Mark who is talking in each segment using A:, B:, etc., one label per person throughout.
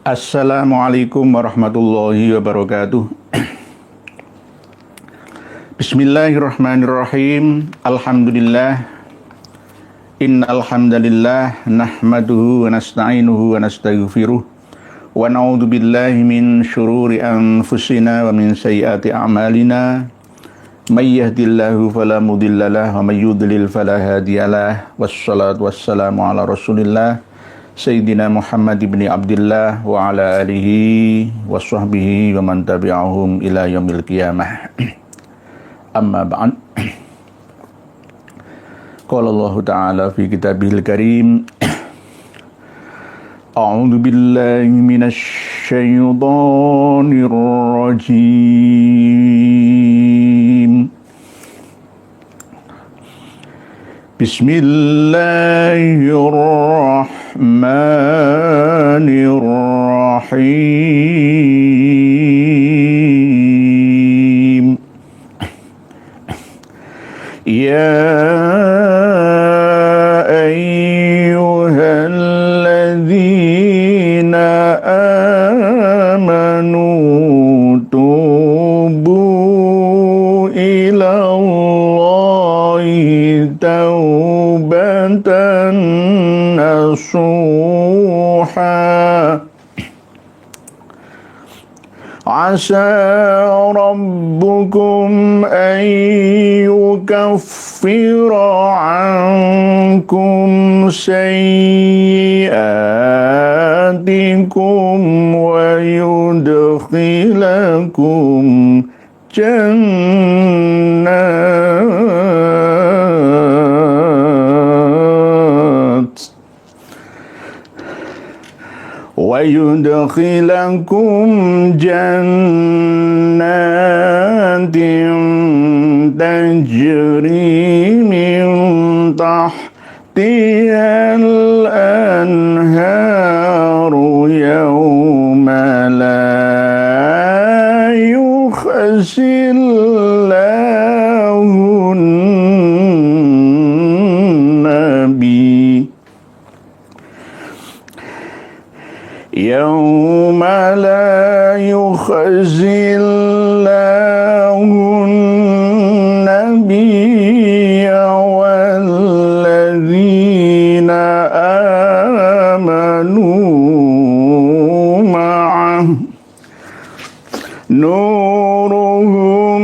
A: Assalamualaikum warahmatullahi wabarakatuh. Bismillahirrahmanirrahim. Alhamdulillah. Innal hamdalillah nahmaduhu wa nasta'inuhu wa nastaghfiruh wa na'udzu billahi min syururi anfusina wa min sayyiati a'malina. May yahdihillahu fala mudhillalah wa may yudlil fala hadiyalah. Wassalatu wassalamu ala Rasulillah Sayyidina Muhammad ibn Abdullah wa ala alihi wa sahbihi wa man tabi'ahum ila yaumil qiyamah. Amma ba'd. Qala Allah Ta'ala fi kitabihil karim. A'udzu billahi minasy syaithanir rajim. Bismillahirrahmanirrahim. Ya ayyuhalladzina amanu tubu ilallahi taubatan nasuha. Asa rabbukum an yukaffira ankum sayyi'atikum wa yudkhilakum jannatin tajri min tahtihal anharu yawma la yukhzillahun nabi yawma la yukhzillahun nabiyya walladzina amanu ma'ah nuruhum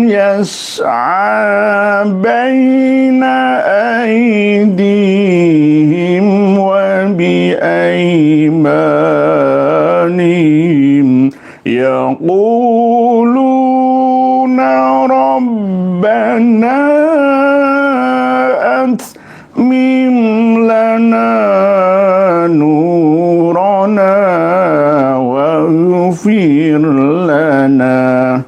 A: yas'a baina aydihim wa biaymanihim yaquluna rabbana atmim lana nurana waghfir lana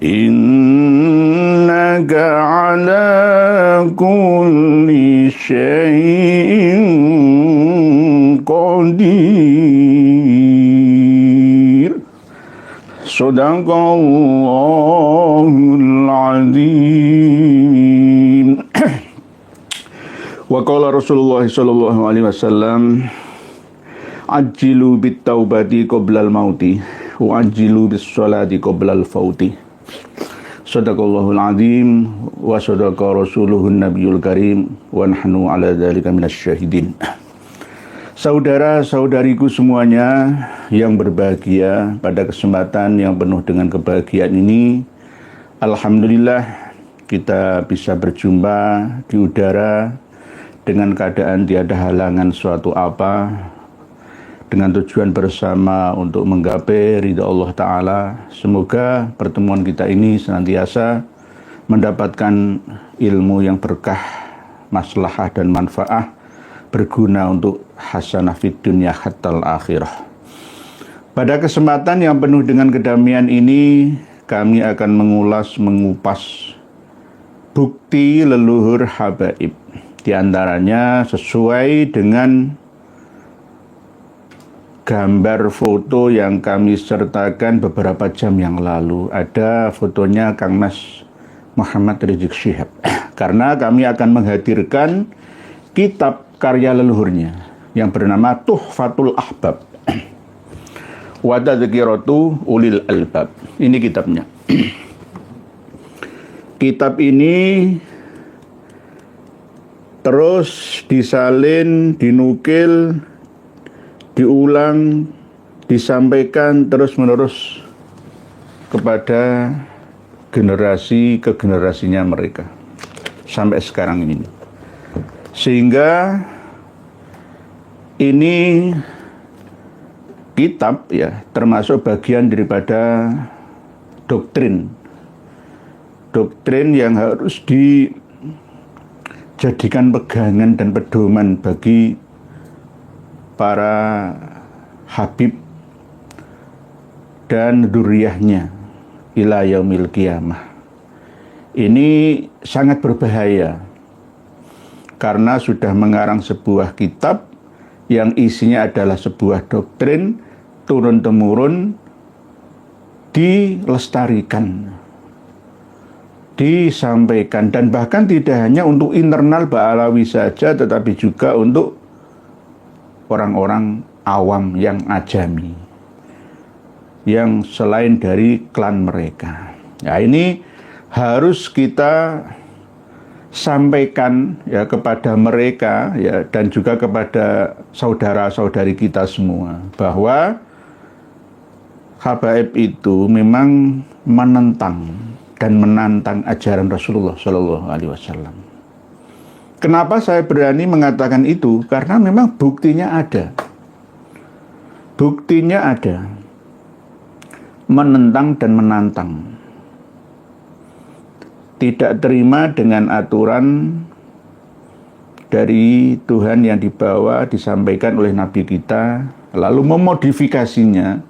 A: innaka ala kulli syai'in qadir. Shadaqallahul azim. Wa qala Rasulullah sallallahu alaihi wasallam, ajjilu bit taubati qoblal mauti wa ajjilu bis sholati qoblal fauti. Shadaqallahul azim wa shadaqa rasuluhun nabiyul karim wa nahnu ala dzalika minasy syahidin. Saudara-saudariku semuanya yang berbahagia, pada kesempatan yang penuh dengan kebahagiaan ini, alhamdulillah kita bisa berjumpa di udara dengan keadaan tiada halangan suatu apa, dengan tujuan bersama untuk menggapai ridha Allah Ta'ala. Semoga pertemuan kita ini senantiasa mendapatkan ilmu yang berkah, maslahah dan manfaat, berguna untuk hasanah fid dunya hatal akhirah. Pada kesempatan yang penuh dengan kedamaian ini, kami akan mengupas bukti leluhur habaib. Di antaranya sesuai dengan gambar foto yang kami sertakan beberapa jam yang lalu. Ada fotonya Kang Mas Muhammad Rizik Syihab. Karena kami akan menghadirkan kitab karya leluhurnya yang bernama Tuhfatul Ahbab. wa tadhkiratu ulil albab. Ini kitabnya. Kitab ini terus disalin, dinukil, diulang, disampaikan terus-menerus kepada generasi ke generasinya mereka sampai sekarang ini. Sehingga ini kitab ya termasuk bagian daripada doktrin yang harus dijadikan pegangan dan pedoman bagi para habib dan dzurriyyahnya ila yaumil qiyamah. Ini sangat berbahaya karena sudah mengarang sebuah kitab yang isinya adalah sebuah doktrin turun-temurun, dilestarikan, disampaikan, dan bahkan tidak hanya untuk internal Ba'alawi saja, tetapi juga untuk orang-orang awam yang ajami, yang selain dari klan mereka. Nah, ini harus kita sampaikan ya kepada mereka ya, dan juga kepada saudara-saudari kita semua, bahwa habaib itu memang menentang dan menantang ajaran Rasulullah Shallallahu Alaihi Wasallam. Kenapa saya berani mengatakan itu? Karena memang buktinya ada. Buktinya ada. Menentang dan menantang. Tidak terima dengan aturan dari Tuhan yang dibawa, disampaikan oleh Nabi kita, lalu memodifikasinya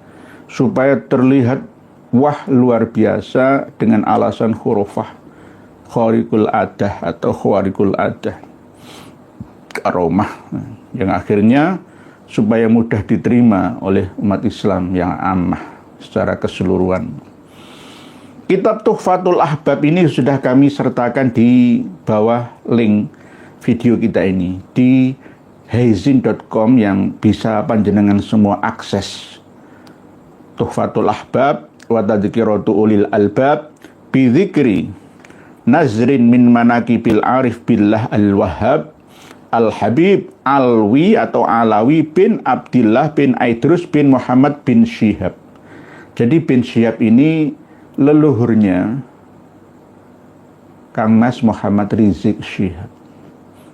A: supaya terlihat wah luar biasa dengan alasan khurafah, khariqul adah atau khariqul adah, karomah, yang akhirnya supaya mudah diterima oleh umat Islam yang ammah secara keseluruhan. Kitab Tuhfatul Ahbab ini sudah kami sertakan di bawah link video kita ini di haizin.com yang bisa panjenengan semua akses. Tuhfatul Ahbab wa tadhkiratu ulil albab bi dzikri nazrin min manaqibil arif billah al-wahhab al-habib alwi atau alawi bin Abdillah bin Aidrus bin Muhammad bin Syihab. Jadi bin Syihab ini leluhurnya Kang Mas Muhammad Rizik Syihab.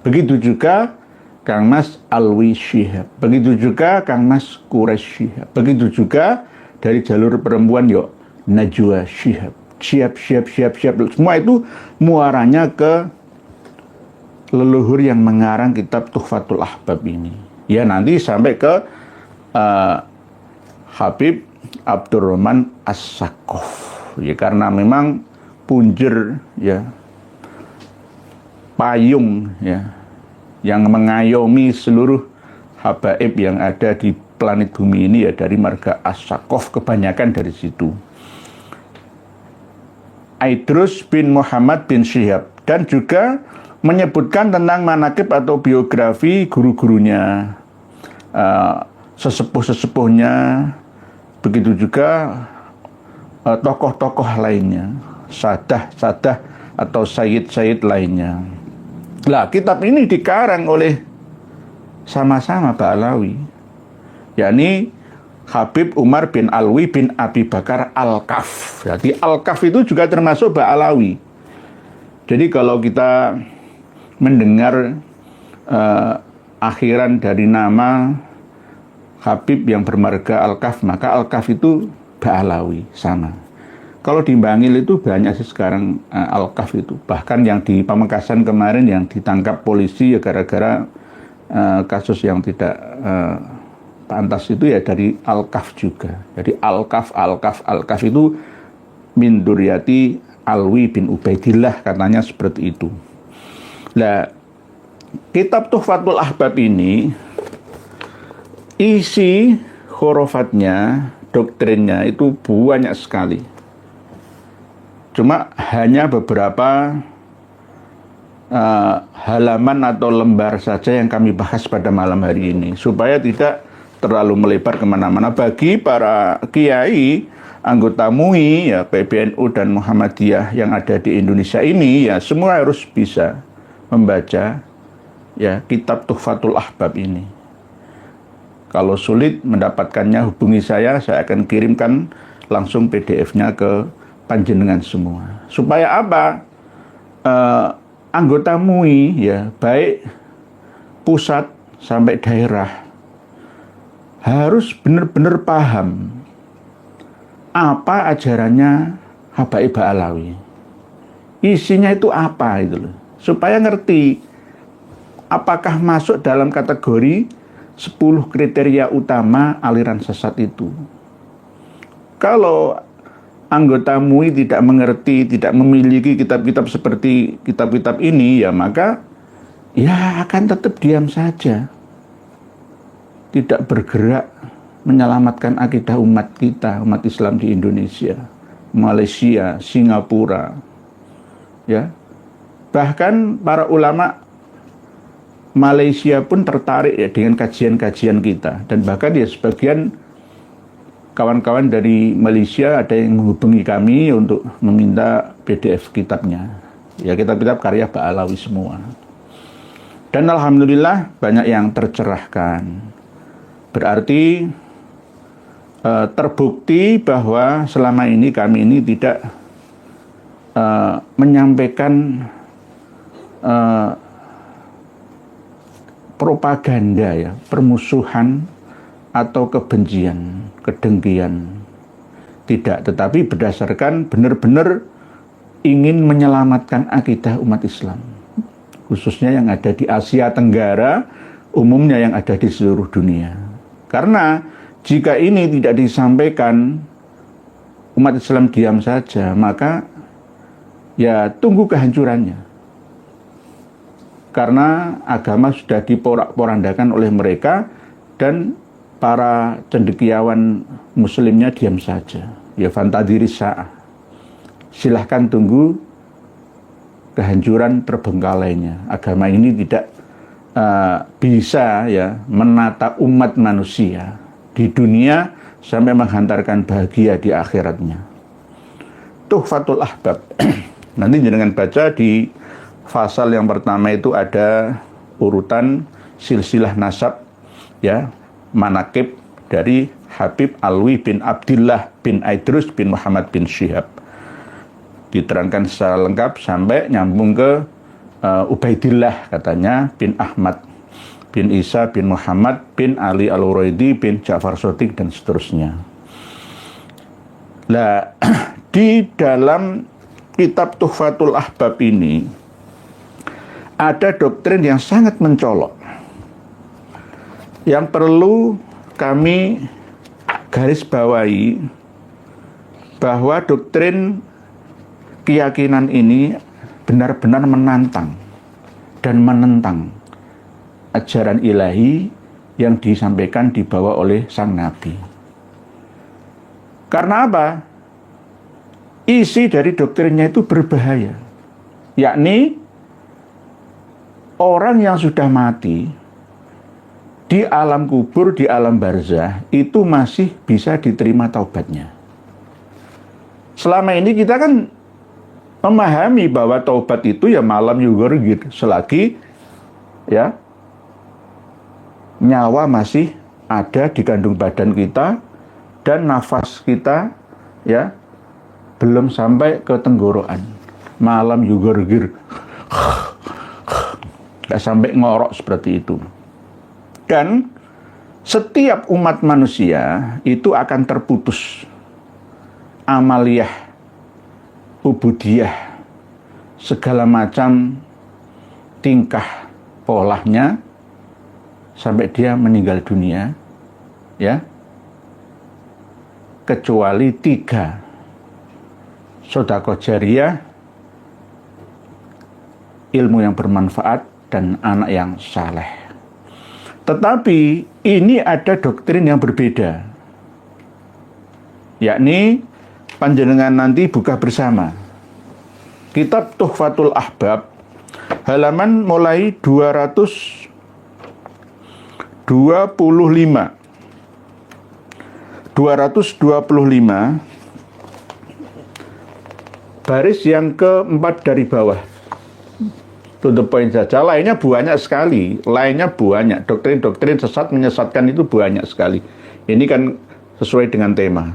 A: Begitu juga Kang Mas Alwi Syihab. Begitu juga Kang Mas Quraisy Syihab. Begitu juga dari jalur perempuan yuk Najwa Syihab. Syihab. Semua itu muaranya ke leluhur yang mengarang kitab Tuhfatul Ahbab ini. Ya nanti sampai ke Habib Abdurrahman As-Saqqaf. Ya karena memang punjer ya, payung ya yang mengayomi seluruh habaib yang ada di planet bumi ini ya dari marga As-Saqqaf, kebanyakan dari situ. Aidrus bin Muhammad bin Syihab, dan juga menyebutkan tentang manaqib atau biografi guru-gurunya, sesepuh-sesepuhnya, begitu juga tokoh-tokoh lainnya, sadah-sadah atau sayyid-sayyid lainnya. Lah, kitab ini dikarang oleh sama-sama Ba'alawi, yakni Habib Umar bin Alwi bin Abi Bakar Al-Kaf. Jadi Al-Kaf itu juga termasuk Ba'alawi. Jadi kalau kita mendengar akhiran dari nama Habib yang bermarga Al-Kaf, maka Al-Kaf itu Ba'alawi sama. Kalau di Bangil itu banyak sih sekarang Al-Kaf itu. Bahkan yang di Pamekasan kemarin yang ditangkap polisi ya gara-gara kasus yang tidak pantas itu ya dari Al-Kaf juga. Jadi Al-Kaf itu min dzurriyyati Alwi bin Ubaidillah, katanya seperti itu. Nah, kitab Tuhfatul Ahbab ini isi khurafatnya, doktrinnya itu banyak sekali. Cuma hanya beberapa halaman atau lembar saja yang kami bahas pada malam hari ini, supaya tidak terlalu melebar kemana-mana. Bagi para kiai, anggota MUI, ya, PBNU dan Muhammadiyah yang ada di Indonesia ini, ya semua harus bisa membaca ya kitab Tuhfatul Ahbab ini. Kalau sulit mendapatkannya, hubungi saya akan kirimkan langsung PDF-nya ke panjenengan semua. Supaya apa? Anggota MUI, ya, baik pusat sampai daerah, harus benar-benar paham apa ajarannya Habaib Ba'alawi. Isinya itu apa itu loh. Supaya ngerti apakah masuk dalam kategori 10 kriteria utama aliran sesat itu. Kalau anggota MUI tidak mengerti, tidak memiliki kitab-kitab seperti kitab-kitab ini, ya maka ya akan tetap diam saja. Tidak bergerak menyelamatkan akidah umat kita, umat Islam di Indonesia, Malaysia, Singapura. Ya. Bahkan para ulama Malaysia pun tertarik ya dengan kajian-kajian kita, dan bahkan ya sebagian kawan-kawan dari Malaysia ada yang menghubungi kami untuk meminta PDF kitabnya. Ya, kitab-kitab karya Ba'alawi semua. Dan alhamdulillah banyak yang tercerahkan. Berarti terbukti bahwa selama ini kami ini tidak menyampaikan propaganda ya, permusuhan atau kebencian, kedengkian. Tidak, tetapi berdasarkan benar-benar ingin menyelamatkan akidah umat Islam, khususnya yang ada di Asia Tenggara, umumnya yang ada di seluruh dunia. Karena jika ini tidak disampaikan, umat Islam diam saja, maka ya tunggu kehancurannya. Karena agama sudah diporak-porandakan oleh mereka, dan para cendekiawan muslimnya diam saja. Ya fantadiri sa'ah. Silahkan tunggu kehancuran terbengkalainya. Agama ini tidak bisa ya menata umat manusia di dunia sampai menghantarkan bahagia di akhiratnya. Tuhfatul Ahbab. Nanti jangan baca di pasal yang pertama itu ada urutan silsilah nasab ya, manakib dari Habib Alwi bin Abdillah bin Aidrus bin Muhammad bin Syihab. Diterangkan secara lengkap sampai nyambung ke Ubaidillah katanya bin Ahmad bin Isa bin Muhammad bin Ali Al-Uraidi bin Ja'far Shadiq dan seterusnya. Nah, di dalam kitab Tuhfatul Ahbab ini ada doktrin yang sangat mencolok yang perlu kami garis bawahi, bahwa doktrin keyakinan ini benar-benar menantang dan menentang ajaran ilahi yang disampaikan dibawa oleh sang Nabi. Karena apa? Isi dari doktrinnya itu berbahaya, yakni orang yang sudah mati di alam kubur, di alam barzah, itu masih bisa diterima taubatnya. Selama ini kita kan memahami bahwa taubat itu ya malam yugorgir, selagi ya nyawa masih ada di kandung badan kita dan nafas kita ya belum sampai ke tenggorokan. Malam yugorgir, nggak sampai ngorok seperti itu. Dan setiap umat manusia itu akan terputus amaliyah, ubudiyah, segala macam tingkah polanya sampai dia meninggal dunia, ya, kecuali 3: sedekah jariyah, ilmu yang bermanfaat, dan anak yang saleh. Tetapi ini ada doktrin yang berbeda, yakni panjenengan nanti buka bersama kitab Tuhfatul Ahbab halaman mulai 225 225, baris yang keempat dari bawah. To the point saja, lainnya banyak sekali, doktrin-doktrin sesat menyesatkan itu banyak sekali. Ini kan sesuai dengan tema.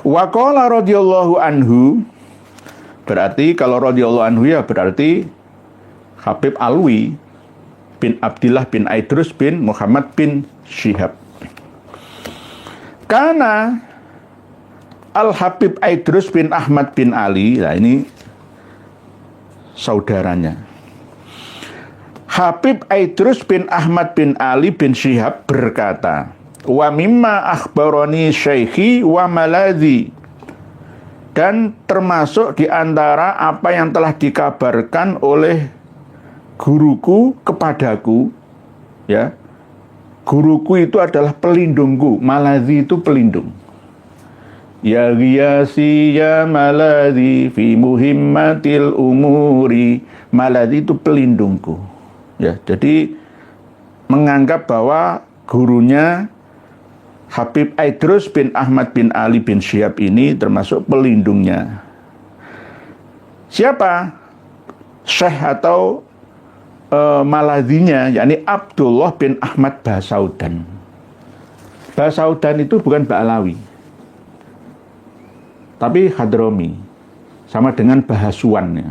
A: Wa qala radhiyallahu anhu, berarti kalau radhiyallahu anhu ya berarti Habib Alwi bin Abdillah bin Aidrus bin Muhammad bin Syihab. Karena Al-Habib Aidrus bin Ahmad bin Ali, nah ini saudaranya. Habib Aidrus bin Ahmad bin Ali bin Syihab berkata, wa mimma akhbarani syaikhi wa maladhi, dan termasuk di antara apa yang telah dikabarkan oleh guruku kepadaku, ya. Guruku itu adalah pelindungku, maladhi itu pelindung. Ya ghiyasi ya maladhi fi muhimmatil umuri, maladhi itu pelindungku. Ya, jadi menganggap bahwa gurunya Habib Aidrus bin Ahmad bin Ali bin Syihab ini termasuk pelindungnya. Siapa? Syekh atau maladhinya, yakni Abdullah bin Ahmad Basaudan. Basaudan itu bukan Ba'alawi, tapi Hadrami, sama dengan Bahasuan, ya.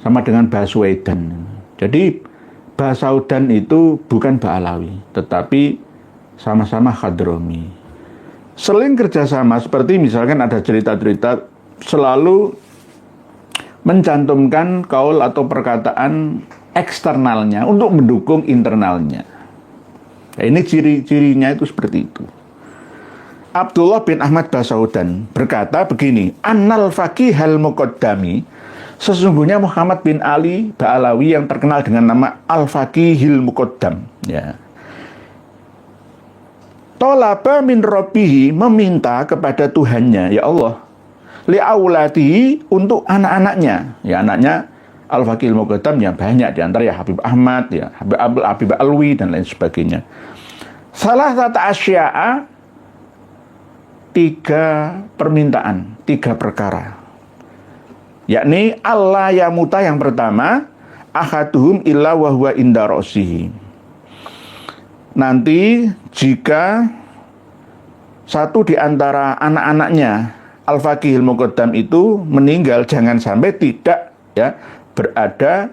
A: Sama dengan Baswedan. Jadi Basaudan itu bukan Ba'alawi, tetapi sama-sama Hadrami. Seling kerjasama, seperti misalkan ada cerita-cerita selalu mencantumkan kaul atau perkataan eksternalnya untuk mendukung internalnya. Nah, ini ciri-cirinya itu seperti itu. Abdullah bin Ahmad Basaudan berkata begini, Annal faqihal muqaddami, sesungguhnya Muhammad bin Ali Ba'alawi yang terkenal dengan nama Al-Faqihil Muqaddam, ya. Tolaba min rabbihi, meminta kepada Tuhannya, ya Allah, li'aulatihi, untuk anak-anaknya, ya, anaknya Al-Faqihil Muqaddam yang banyak, diantara ya Habib Ahmad, ya Habib Alwi dan lain sebagainya. Salah satu asya'a, 3 permintaan, 3 perkara, yakni Allah yamuta yang pertama, ahaduhum illa wa huwa inda ra'sihi, nanti jika satu di antara anak-anaknya Al-Faqihil Muqaddam itu meninggal, jangan sampai tidak, ya, berada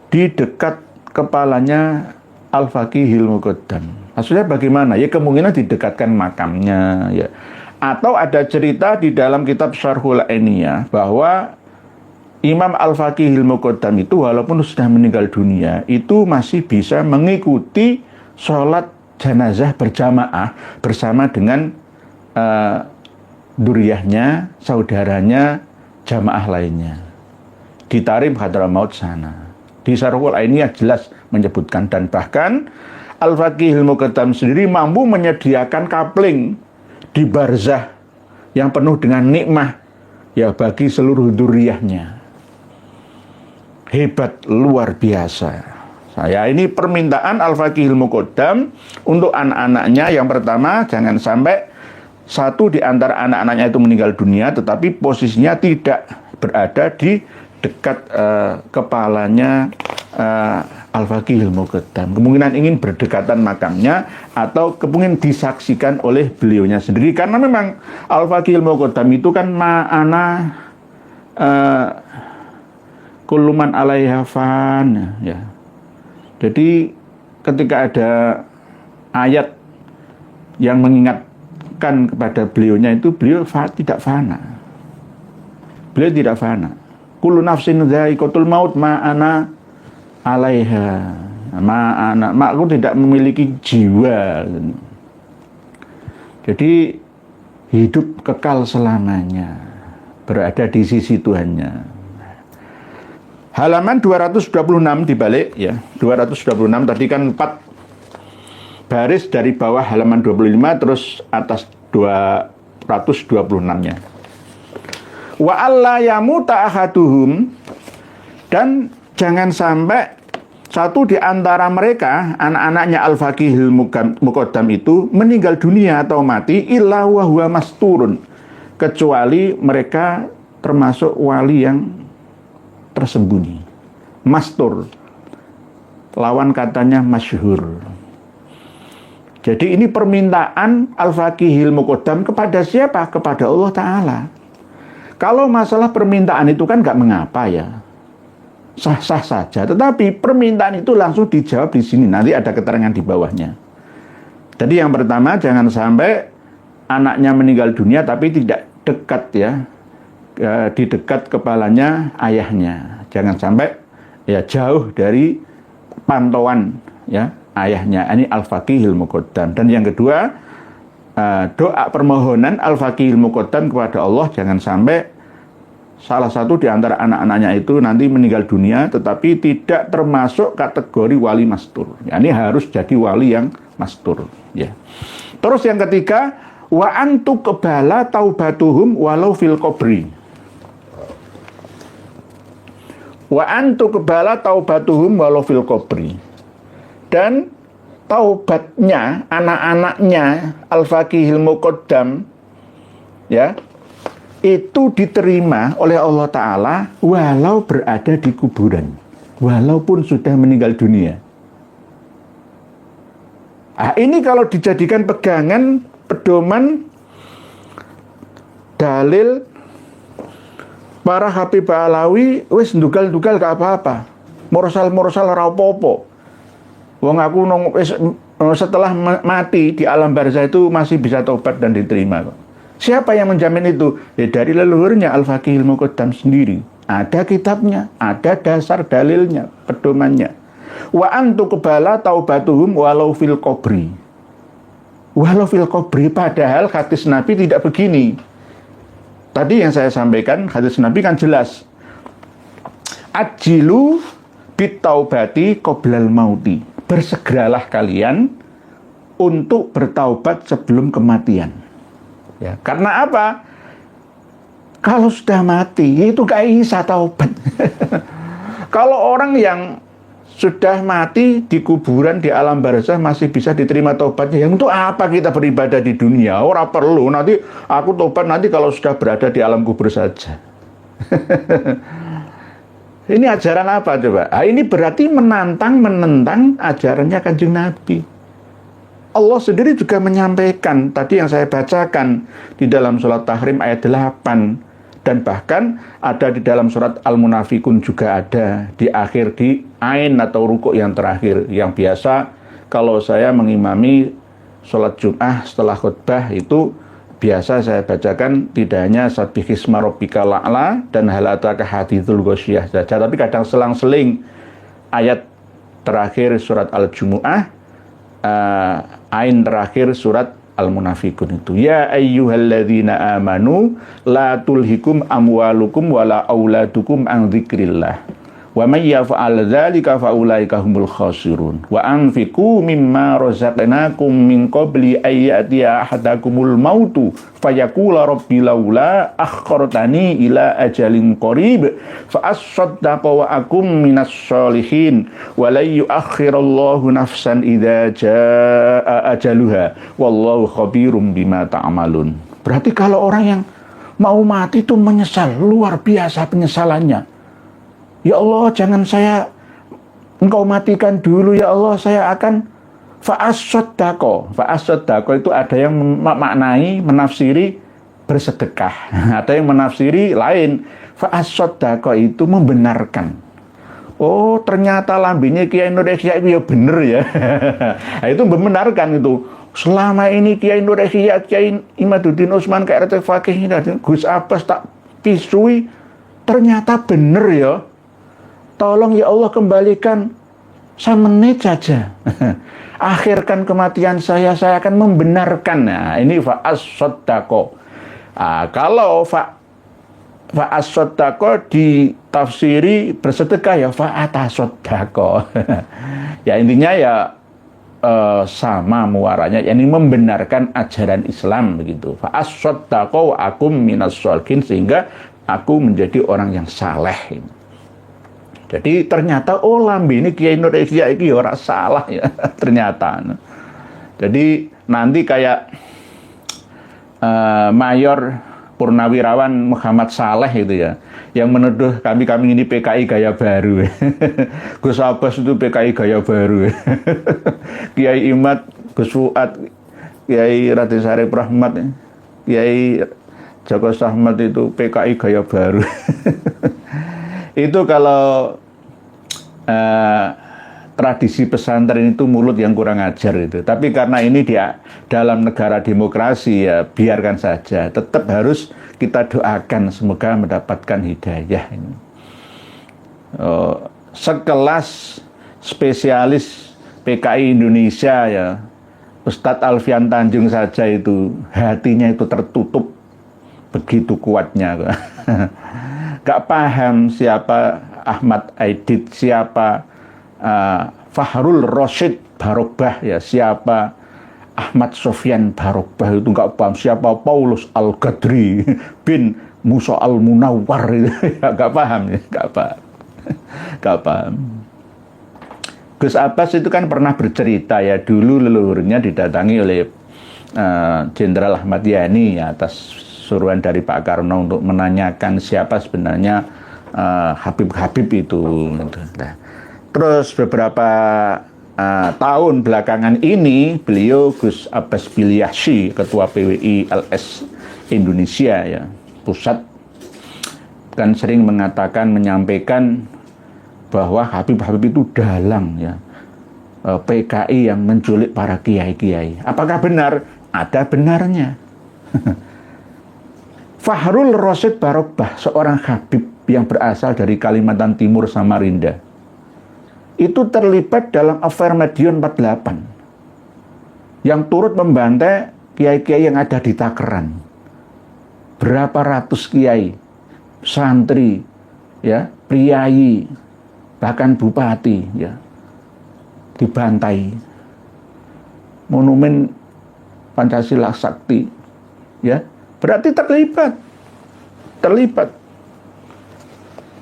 A: di dekat kepalanya Al-Faqihil Muqaddam. Maksudnya bagaimana? Ya kemungkinan didekatkan makamnya, ya. Atau ada cerita di dalam kitab Syarhul Ainiyah bahwa Imam Al-Faqihil Muqaddam itu walaupun sudah meninggal dunia, itu masih bisa mengikuti sholat jenazah berjamaah bersama dengan duriyahnya, saudaranya, jamaah lainnya di Tarim Hadramaut sana. Di Syarhul Ainiyah jelas menyebutkan, dan bahkan Al-Faqihil Muqaddam sendiri mampu menyediakan kapling di barzah yang penuh dengan nikmah, ya, bagi seluruh duriyahnya. Hebat, luar biasa. Saya ini permintaan Al-Faqihil Muqaddam untuk anak-anaknya. Yang pertama, jangan sampai satu di antara anak-anaknya itu meninggal dunia, tetapi posisinya tidak berada di dekat kepalanya Al-Faqihil Muqaddam. Kemungkinan ingin berdekatan makamnya, atau kemungkinan disaksikan oleh beliaunya sendiri. Karena memang Al-Faqihil Muqaddam itu kan ma'ana kuluman alaiha fan, ya. Jadi ketika ada ayat yang mengingatkan kepada beliaunya itu, beliau tidak fana. Beliau tidak fana. Kullu nafsin dha'iqatul maut ma'ana alaiha, aku tidak memiliki jiwa. Jadi hidup kekal selamanya, berada di sisi Tuhannya. Halaman 226 dibalik, ya, 226 tadi kan 4 baris dari bawah halaman 25 terus atas 226-nya. Wa alla yamuta ahaduhum, dan jangan sampai satu di antara mereka, anak-anaknya Al-Faqihil Muqaddam itu meninggal dunia atau mati illa wa huwa masturun, kecuali mereka termasuk wali yang tersembunyi. Mastur, lawan katanya masyhur. Jadi ini permintaan Al-Faqihil Muqaddam kepada siapa? Kepada Allah Ta'ala. Kalau masalah permintaan itu kan nggak mengapa ya, sah-sah saja. Tetapi permintaan itu langsung dijawab di sini. Nanti ada keterangan di bawahnya. Jadi yang pertama, jangan sampai anaknya meninggal dunia tapi tidak dekat ya, di dekat kepalanya ayahnya. Jangan sampai ya jauh dari pantauan ya ayahnya. Ini Al-Faqihil Muqaddam. Dan yang kedua, doa permohonan Al-Faqihil Muqaddam kepada Allah, jangan sampai salah satu di antara anak-anaknya itu nanti meninggal dunia tetapi tidak termasuk kategori wali mastur. Ya, ini harus jadi wali yang mastur ya. Terus yang ketiga, wa antu qbala taubatuhum walau fil qabri. Wa antu qbala taubatuhum walau fil qabri. Dan taubatnya anak-anaknya Al-Faqihil Muqaddam ya, itu diterima oleh Allah Ta'ala walau berada di kuburan, walaupun sudah meninggal dunia. Ini kalau dijadikan pegangan, pedoman, dalil para Habib Alawi, wis ndugal-ndugal gak apa-apa, morsal-morsal ora apa-apa. Wong aku setelah mati di alam barzah itu masih bisa tobat dan diterima kok. Siapa yang menjamin itu? Ya, dari leluhurnya Al-Faqihil Muqaddam sendiri. Ada kitabnya, ada dasar dalilnya, pedomannya. Wa antu qbala taubatuhum walau fil qabri. Walau fil qabri, padahal hadis Nabi tidak begini. Tadi yang saya sampaikan, hadis Nabi kan jelas. Ajilu bitaubati qoblal mauti. Bersegeralah kalian untuk bertaubat sebelum kematian. Ya, karena apa? Kalau sudah mati, itu gak bisa taubat. Kalau orang yang sudah mati di kuburan, di alam barzah masih bisa diterima taubatnya, yang untuk apa kita beribadah di dunia? Orang perlu, nanti aku taubat nanti kalau sudah berada di alam kubur saja. Ini ajaran apa coba? Ini berarti menentang ajarannya Kanjeng Nabi. Allah sendiri juga menyampaikan, tadi yang saya bacakan di dalam surat Tahrim ayat 8, dan bahkan ada di dalam surat Al-Munafikun juga ada, di akhir di Ain atau rukuk yang terakhir, yang biasa kalau saya mengimami sholat Jum'ah setelah khutbah itu biasa saya bacakan tidak hanya Sabbihisma Rabbikal A'la dan Hal Ataka Haditsul Ghasyiyah saja, tapi kadang selang-seling ayat terakhir surat Al-Jumu'ah, Ain terakhir surat Al-Munafikun itu. Ya ayyuhalladzina amanu la tulhikum amwalukum wala auladukum an dzikrillah. Wa may yaf'al dzalika fa ulaika humul khasirun. Wa anfiqu mimma razaqnakum min qabli ay ya'tiya ahadakumul mautu fayaqula rabbi laula akhartani ila ajalin qarib fa asaddaqa wa akum minas sholihin wa la yu'akhirallahu nafsan idza jaa ajaluha wallahu khabirum bima ta'malun. Berarti kalau orang yang mau mati itu menyesal, luar biasa penyesalannya. Ya Allah, jangan engkau matikan dulu ya Allah, saya akan fa'as-soddaqo. Fa'as-soddaqo itu ada yang memaknai, menafsiri bersedekah. Ada yang menafsiri lain. Fa'as-soddaqo itu membenarkan. Oh, ternyata lambingnya Kiai Nur Ikhya itu ya bener ya. Nah, itu membenarkan itu. Selama ini Kiai Nur Ikhya, Kiai Imaduddin Utsman, KRT Fakih, Gus Abbas tak pisui, ternyata bener ya. Tolong ya Allah kembalikan semenit saja. Akhirkan kematian saya akan membenarkan. Nah, ini fa'as-soddaqo. Kalau fa'as-soddaqo ditafsiri bersedekah ya fa'atasoddaqo. Ya intinya ya sama muaranya, yakni membenarkan ajaran Islam begitu. Fa'as-soddaqo wa akum minas sholihin, sehingga aku menjadi orang yang saleh. Jadi ternyata lambene Kiai Nur Ihya iki ora salah ya ternyata. Jadi nanti kayak Mayor Purnawirawan Muhammad Saleh itu ya, yang menuduh kami ini PKI gaya baru. Gus Abbas itu PKI gaya baru. Kiai Imad, Gus Fuad, Kiai Raden Syarif Rahmat, Kiai Joko Sahmat itu PKI gaya baru. Itu kalau tradisi pesantren itu mulut yang kurang ajar itu. Tapi karena ini dia dalam negara demokrasi ya biarkan saja. Tetap harus kita doakan semoga mendapatkan hidayah ini. Sekelas spesialis PKI Indonesia ya, Ustadz Alfian Tanjung saja itu hatinya itu tertutup begitu kuatnya. Gak paham siapa Ahmad Aidit, siapa Fahrul Rasyid Barokbah ya, siapa Ahmad Sofyan Barokbah itu nggak paham, siapa Paulus Al-Ghadri bin Musa Al-Munawwar itu ya, nggak paham ya, nggak paham. Gus Abbas itu kan pernah bercerita ya, dulu leluhurnya didatangi oleh Jenderal Ahmad Yani ya, atas suruhan dari Pak Karno untuk menanyakan siapa sebenarnya Habib itu. Nah, terus beberapa tahun belakangan ini beliau Gus Abbas Bilyahsi, Ketua PWI LS Indonesia ya, pusat, kan sering menyampaikan bahwa Habib-Habib itu dalang ya, PKI yang menculik para kiai-kiai. Apakah benar? Ada benarnya. Fahrul Rasyid Barokbah, seorang Habib yang berasal dari Kalimantan Timur Samarinda, itu terlibat dalam affair Madiun 48 yang turut membantai kiai-kiai yang ada di Takeran. Berapa ratus kiai, santri, ya, priyayi, bahkan bupati, ya, dibantai. Monumen Pancasila Sakti, ya, berarti terlibat.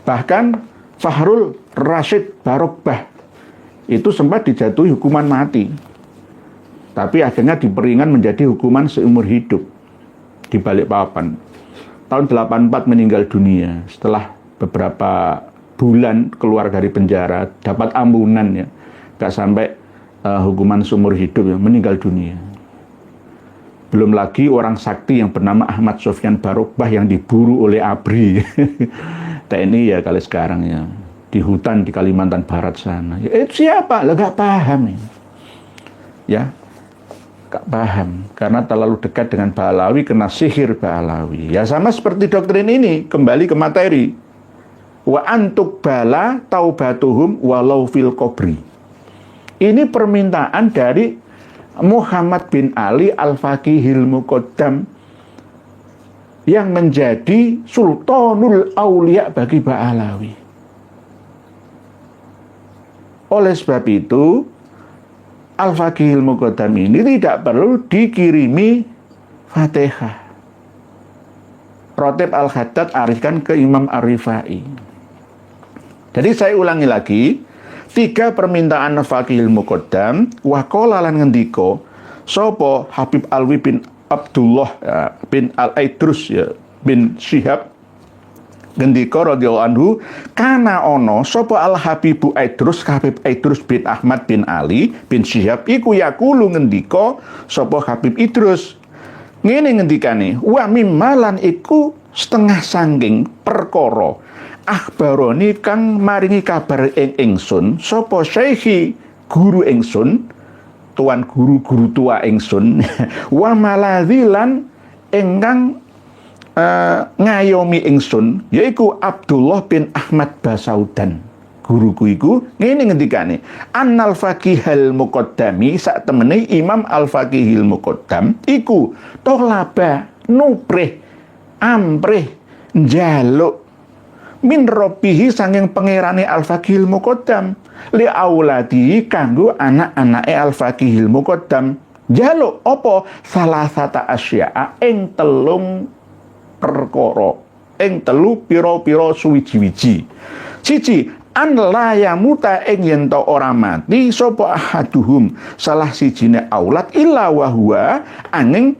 A: Bahkan Fahrul Rasyid Barokbah itu sempat dijatuhi hukuman mati, tapi akhirnya diperingan menjadi hukuman seumur hidup di Balikpapan. Tahun 84 meninggal dunia setelah beberapa bulan keluar dari penjara, dapat ampunan ya, gak sampai hukuman seumur hidup ya, meninggal dunia. Belum lagi orang sakti yang bernama Ahmad Sofyan Barokbah yang diburu oleh ABRI TNI ya kali sekarang ya, di hutan di Kalimantan Barat sana. Ya, siapa? Lah gak paham ya, gak paham karena terlalu dekat dengan Ba'alawi, kena sihir Ba'alawi. Ya sama seperti doktrin ini, kembali ke materi. Wa antuk bala taubatuhum walau fil qabri. Ini permintaan dari Muhammad bin Ali Al-Faqihil Muqaddam yang menjadi Sultanul Aulia bagi Ba'alawi. Oleh sebab itu, Al-Faqihil Muqaddam ini tidak perlu dikirimi Fatihah. Rotib Al-Haddad arifkan ke Imam Ar-Rifai. Jadi saya ulangi lagi, 3 permintaan Faqihil Muqaddam, wa qala lan ngendika sapa Habib Alwi bin Abdullah bin Al-Aidrus ya, bin Syihab ngendika radhiyallahu anhu, kana ono sapa Al-Habibu Aidrus, Habib Aidrus bin Ahmad bin Ali bin Syihab iku yaqulu ngendika sapa Habib Idrus ngene ngendikane, wa mimmalan iku setengah sangking perkara akhbaroni kang maringi kabar ing ingsun sapa syekhi guru ingsun, tuan guru tua ingsun, wa maladzilan ingkang ngayomi ingsun yaiku Abdullah bin Ahmad Basaudan. Guruku iku ngene ngendikane, annal faqihal muqaddami, sak temene Imam Al-Faqihil Muqaddam iku tolaba nuprih amprih njaluk min robbihi sanging pangerane Al-Faqihil Muqaddam li auladi kanggo anak-anake Al-Faqihil Muqaddam njaluk apa salasata asya'a ing 3 perkara, ing 3 pira-pira suwiji-wiji. Siji, an la yamuta ing yen to ora mati sapa ahaduhum salah sijine aulat illa wa huwa angin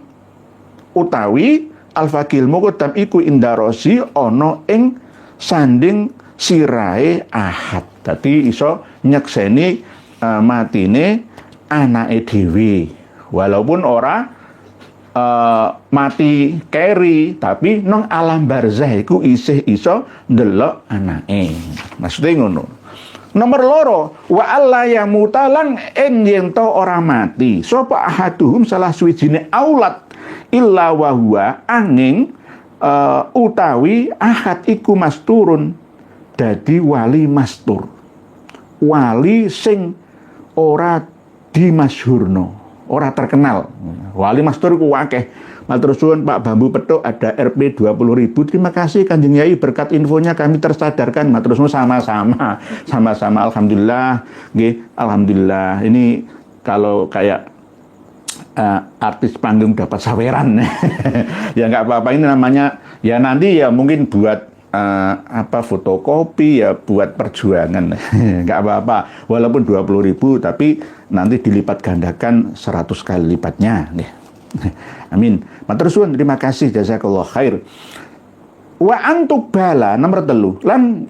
A: utawi al-faqil muqaddam iku indarosi ana ing sanding sirahe ahad. Dadi iso nyekseni matine anake dhewe walaupun ora mati keri tapi nang alam barzah iku isih iso ndelok anake. Maksudnya ngono. Nomor loro wa alla yamuta lan yen to ora mati sapa ahaduhum salah suwijine aulat illa wa huwa angin utawi ahad iku masturun dadi wali mastur. Wali sing ora dimasyhurno, ora terkenal. Wali mastur ku akeh. Matur suwun Pak Bambu Petuk ada Rp 20.000. Terima kasih Kanjeng Yai, berkat infonya kami tersadarkan. Matur suwun sama-sama. Sama-sama alhamdulillah. Nggih, alhamdulillah. Ini kalau kayak artis panggung dapat saweran. Ya enggak apa-apa, ini namanya ya nanti ya mungkin buat fotokopi ya buat perjuangan. Enggak apa-apa. Walaupun 20.000 tapi nanti dilipat gandakan 100 kali lipatnya. Amin. Matur suwun, terima kasih, jazakallah khair. Wa antubala nomor 3 lan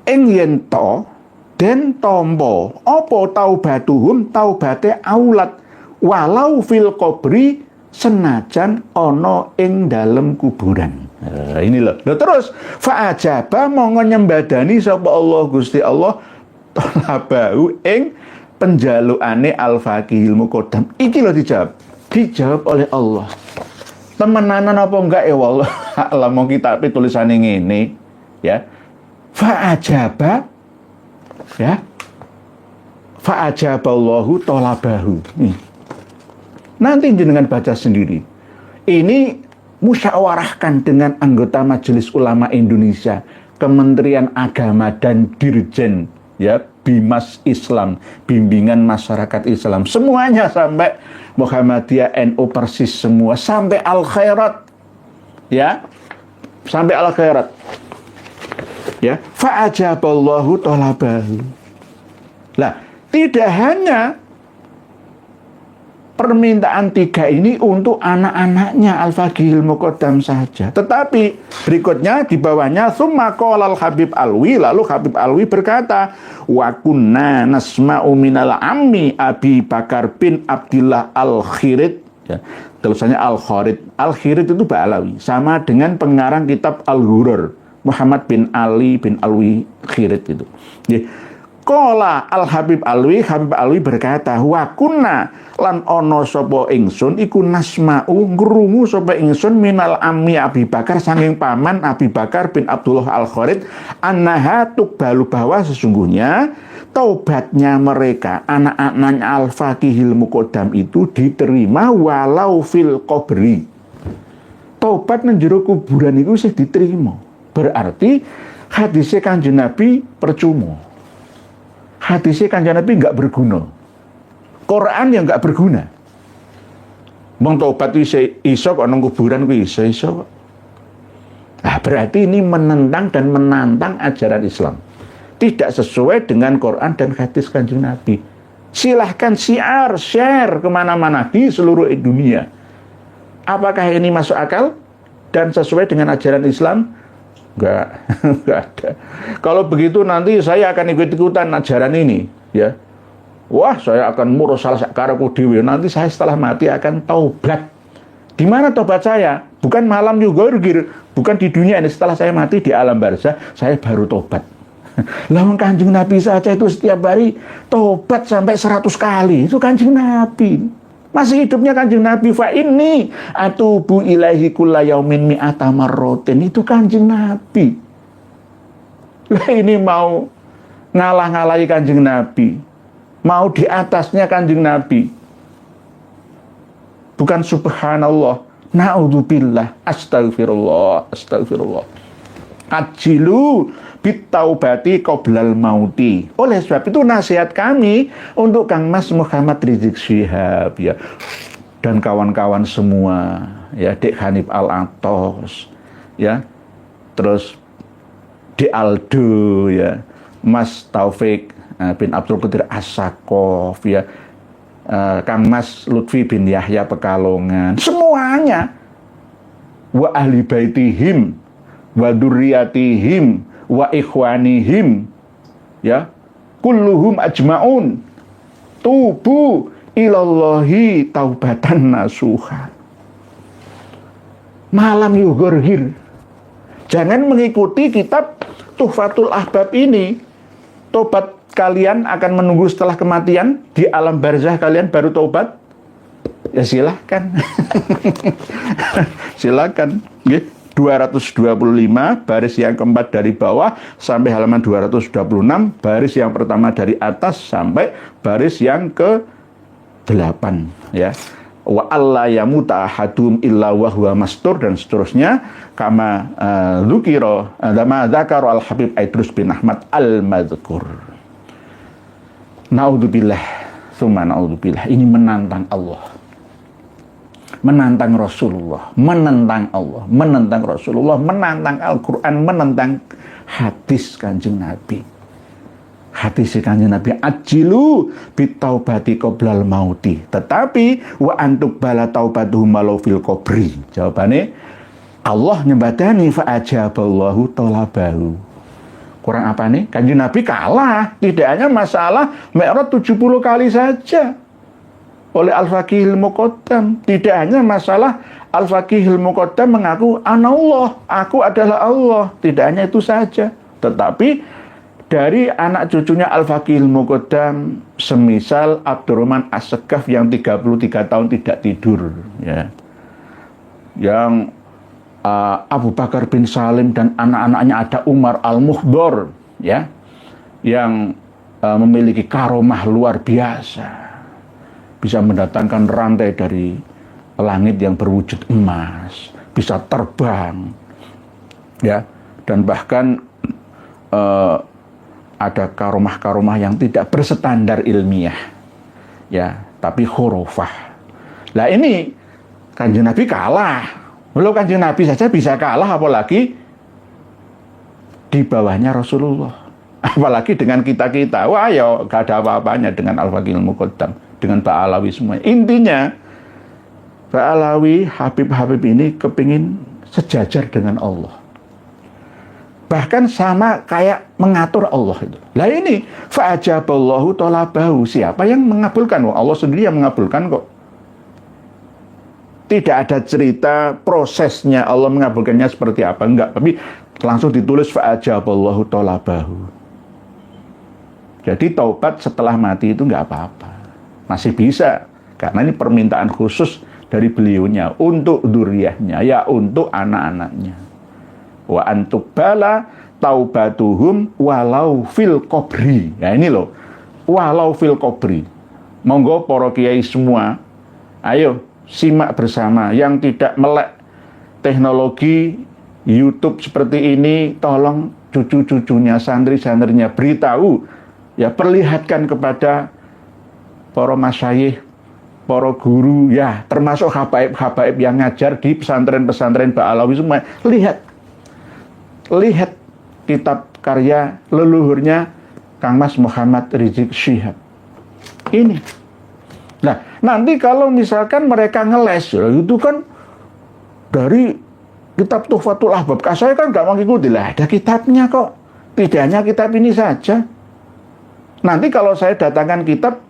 A: ing yen to den tampa apa taubatuhum taubate aulat walau fil qabri senajan ana ing dalem kuburan. Ini loh. Terus fa ajaba monggo nyembadani sapa Allah Gusti Allah talabahu ing penjalukane al-faqihil muqaddam. Iki lho dijawab oleh Allah. Temenanan apa enggak ya wallah alam mau kitab tulisane ngene ya. Fa ajaba ya. Fa ajaballahu talabahu. Nanti jenengan baca sendiri. Ini musyawarahkan dengan anggota Majelis Ulama Indonesia, Kementerian Agama dan Dirjen ya Bimas Islam, Bimbingan Masyarakat Islam, semuanya sampai Muhammadiyah NU persis semua sampai Al-Khairat ya, sampai Al-Khairat ya. Fa ajaballahu talabahu. Lah, tidak hanya permintaan 3 ini untuk anak-anaknya Al-Faqihil Muqaddam saja. Tetapi berikutnya di bawahnya summa qalal Habib Alwi, lalu Habib Alwi berkata, wa kunna nasma'u minal ammi Abi Bakar bin Abdillah Al-Khirid ya. Tulisannya Al-Khirid. Al-Khirid itu Ba'alawi, sama dengan pengarang kitab Al-Ghurur, Muhammad bin Ali bin Alwi Khirid itu. Ya. Qala Al-Habib Alwi, Habib Alwi berkata, wa kunna lan ono sapa ingsun iku nasma'u ngrungu sapa ingsun minal ammi Abi Bakar saking paman Abi Bakar bin Abdullah Al-Kharid annaha tuqbalu bahwa sesungguhnya taubatnya mereka anak-anak Al-Faqihil Muqaddam itu diterima walau fil qabri. Taubat nang jero kuburan iku sih diterima. Berarti hadisnya Kanjeng Nabi percuma. Hadisnya Kanjeng Nabi enggak berguna. Quran yang enggak berguna. Wong tobat iso kok nang kuburan kuwi iso. Nah, berarti ini menentang dan menantang ajaran Islam. Tidak sesuai dengan Quran dan hadis Kanjeng Nabi. Silahkan share kemana-mana di seluruh dunia. Apakah ini masuk akal dan sesuai dengan ajaran Islam? Enggak ada. Kalau begitu nanti saya akan ikut-ikutan ajaran ini, ya. Wah, saya akan murusal sakaraku dhewe. Nanti saya setelah mati akan taubat. Di mana taubat saya? Bukan malam juga, bukan di dunia ini. Setelah saya mati di alam barzah, saya baru taubat. Lawan Kanjeng Nabi saja itu setiap hari taubat sampai 100 kali. Itu Kanjeng Nabi. Masih hidupnya Kanjeng Nabi, fa inni atubu ilaihi kulla yaumin mi'ata marratin. Itu Kanjeng Nabi. Lah ini mau ngalah-ngalahi Kanjeng Nabi. Mau di atasnya Kanjeng Nabi. Bukan subhanallah, naudzubillah, astagfirullah. Ajilu bitaubati qoblal mauti. Oleh sebab itu nasihat kami untuk Kang Mas Muhammad Rizik Syihab ya, dan kawan-kawan semua ya, Dek Hanif Al-Atos ya, terus Dek Aldo ya, Mas Taufik bin Abdul Qadir As-Saqqaf, ya, Kang Mas Lutfi bin Yahya Pekalongan, semuanya, wa ahli baitihim wa dzurriyyatihim wa ikhwanihim, ya, kulluhum ajmaun tubu ilallahi taubatan nasuha. Malam yughurhir. Jangan mengikuti kitab Tuhfatul Ahbab ini. Tobat kalian akan menunggu setelah kematian, di alam barzah kalian baru tobat. Ya silahkan. Silakan. 225 baris yang keempat dari bawah sampai halaman 226, baris yang pertama dari atas sampai baris yang ke-8, ya. Wa alla yamuta ahadum illa wa huwa mastur, dan seterusnya, kama dzukira lama dzakara al Habib Aidrus bin Ahmad al Madzkur. Naudzubillah tsumma naudzubillah. Ini menantang Allah, menantang Rasulullah, menentang Allah, menentang Rasulullah, menantang Al-Quran, menentang hadis Kanjeng Nabi. Hadis Kanjeng Nabi, ajilu bitaubati qoblal mauti, tetapi wa antuk bala taubatuhum walau fil qabri. Jawabannya, Allah nyembadani fa ajaballahu talabahu. Kurang apa nih? Kanjeng Nabi kalah. Tidak hanya masalah Mi'raj 70 kali saja oleh Al-Faqihil Muqaddam. Tidak hanya masalah Al-Faqihil Muqaddam mengaku anallah, aku adalah Allah. Tidak hanya itu saja, tetapi dari anak cucunya Al-Faqihil Muqaddam, semisal Abdurrahman As-Saqqaf yang 33 tahun tidak tidur, ya, yang Abu Bakar bin Salim dan anak-anaknya ada Umar Al-Muhdor, ya, yang memiliki karomah luar biasa, bisa mendatangkan rantai dari langit yang berwujud emas, bisa terbang, ya, dan bahkan ada karomah-karomah yang tidak berstandar ilmiah, ya, tapi khurafah. Lah ini Kanjeng Nabi kalah. Belum Kanjeng Nabi saja bisa kalah, apalagi di bawahnya Rasulullah. Apalagi dengan kita-kita. Wah, ya gak ada apa-apanya dengan Al-Faqihil Muqaddam, dengan Ba'alawi semuanya. Intinya, Ba'alawi, Habib-Habib ini kepingin sejajar dengan Allah. Bahkan sama kayak mengatur Allah itu. Lah ini, fa'ajaballahu talabahu. Siapa yang mengabulkan? Allah sendiri yang mengabulkan kok. Tidak ada cerita prosesnya Allah mengabulkannya seperti apa. Enggak, tapi langsung ditulis fa'ajaballahu talabahu. Jadi taubat setelah mati itu enggak apa-apa. Masih bisa. Karena ini permintaan khusus dari beliaunya untuk dzurriyyahnya, ya, untuk anak-anaknya. Wa antuk bala taubatuhum walau fil qabri. Ya ini loh, walau fil qabri. Monggo para kiai semua, ayo simak bersama. Yang tidak melek teknologi YouTube seperti ini, tolong cucu-cucunya, santri-santrinya beritahu, ya, perlihatkan kepada para masyayikh, para guru, ya, termasuk habaib-habaib yang ngajar di pesantren-pesantren Ba'alawi semua. Lihat kitab karya leluhurnya Kang Mas Muhammad Rizik Syihab. Ini. Nah, nanti kalau misalkan mereka ngeles, itu kan dari kitab Tuhfatul Ahbab. Saya kan gak mau ngikuti lah, ada kitabnya kok. Tidak hanya kitab ini saja. Nanti kalau saya datangkan kitab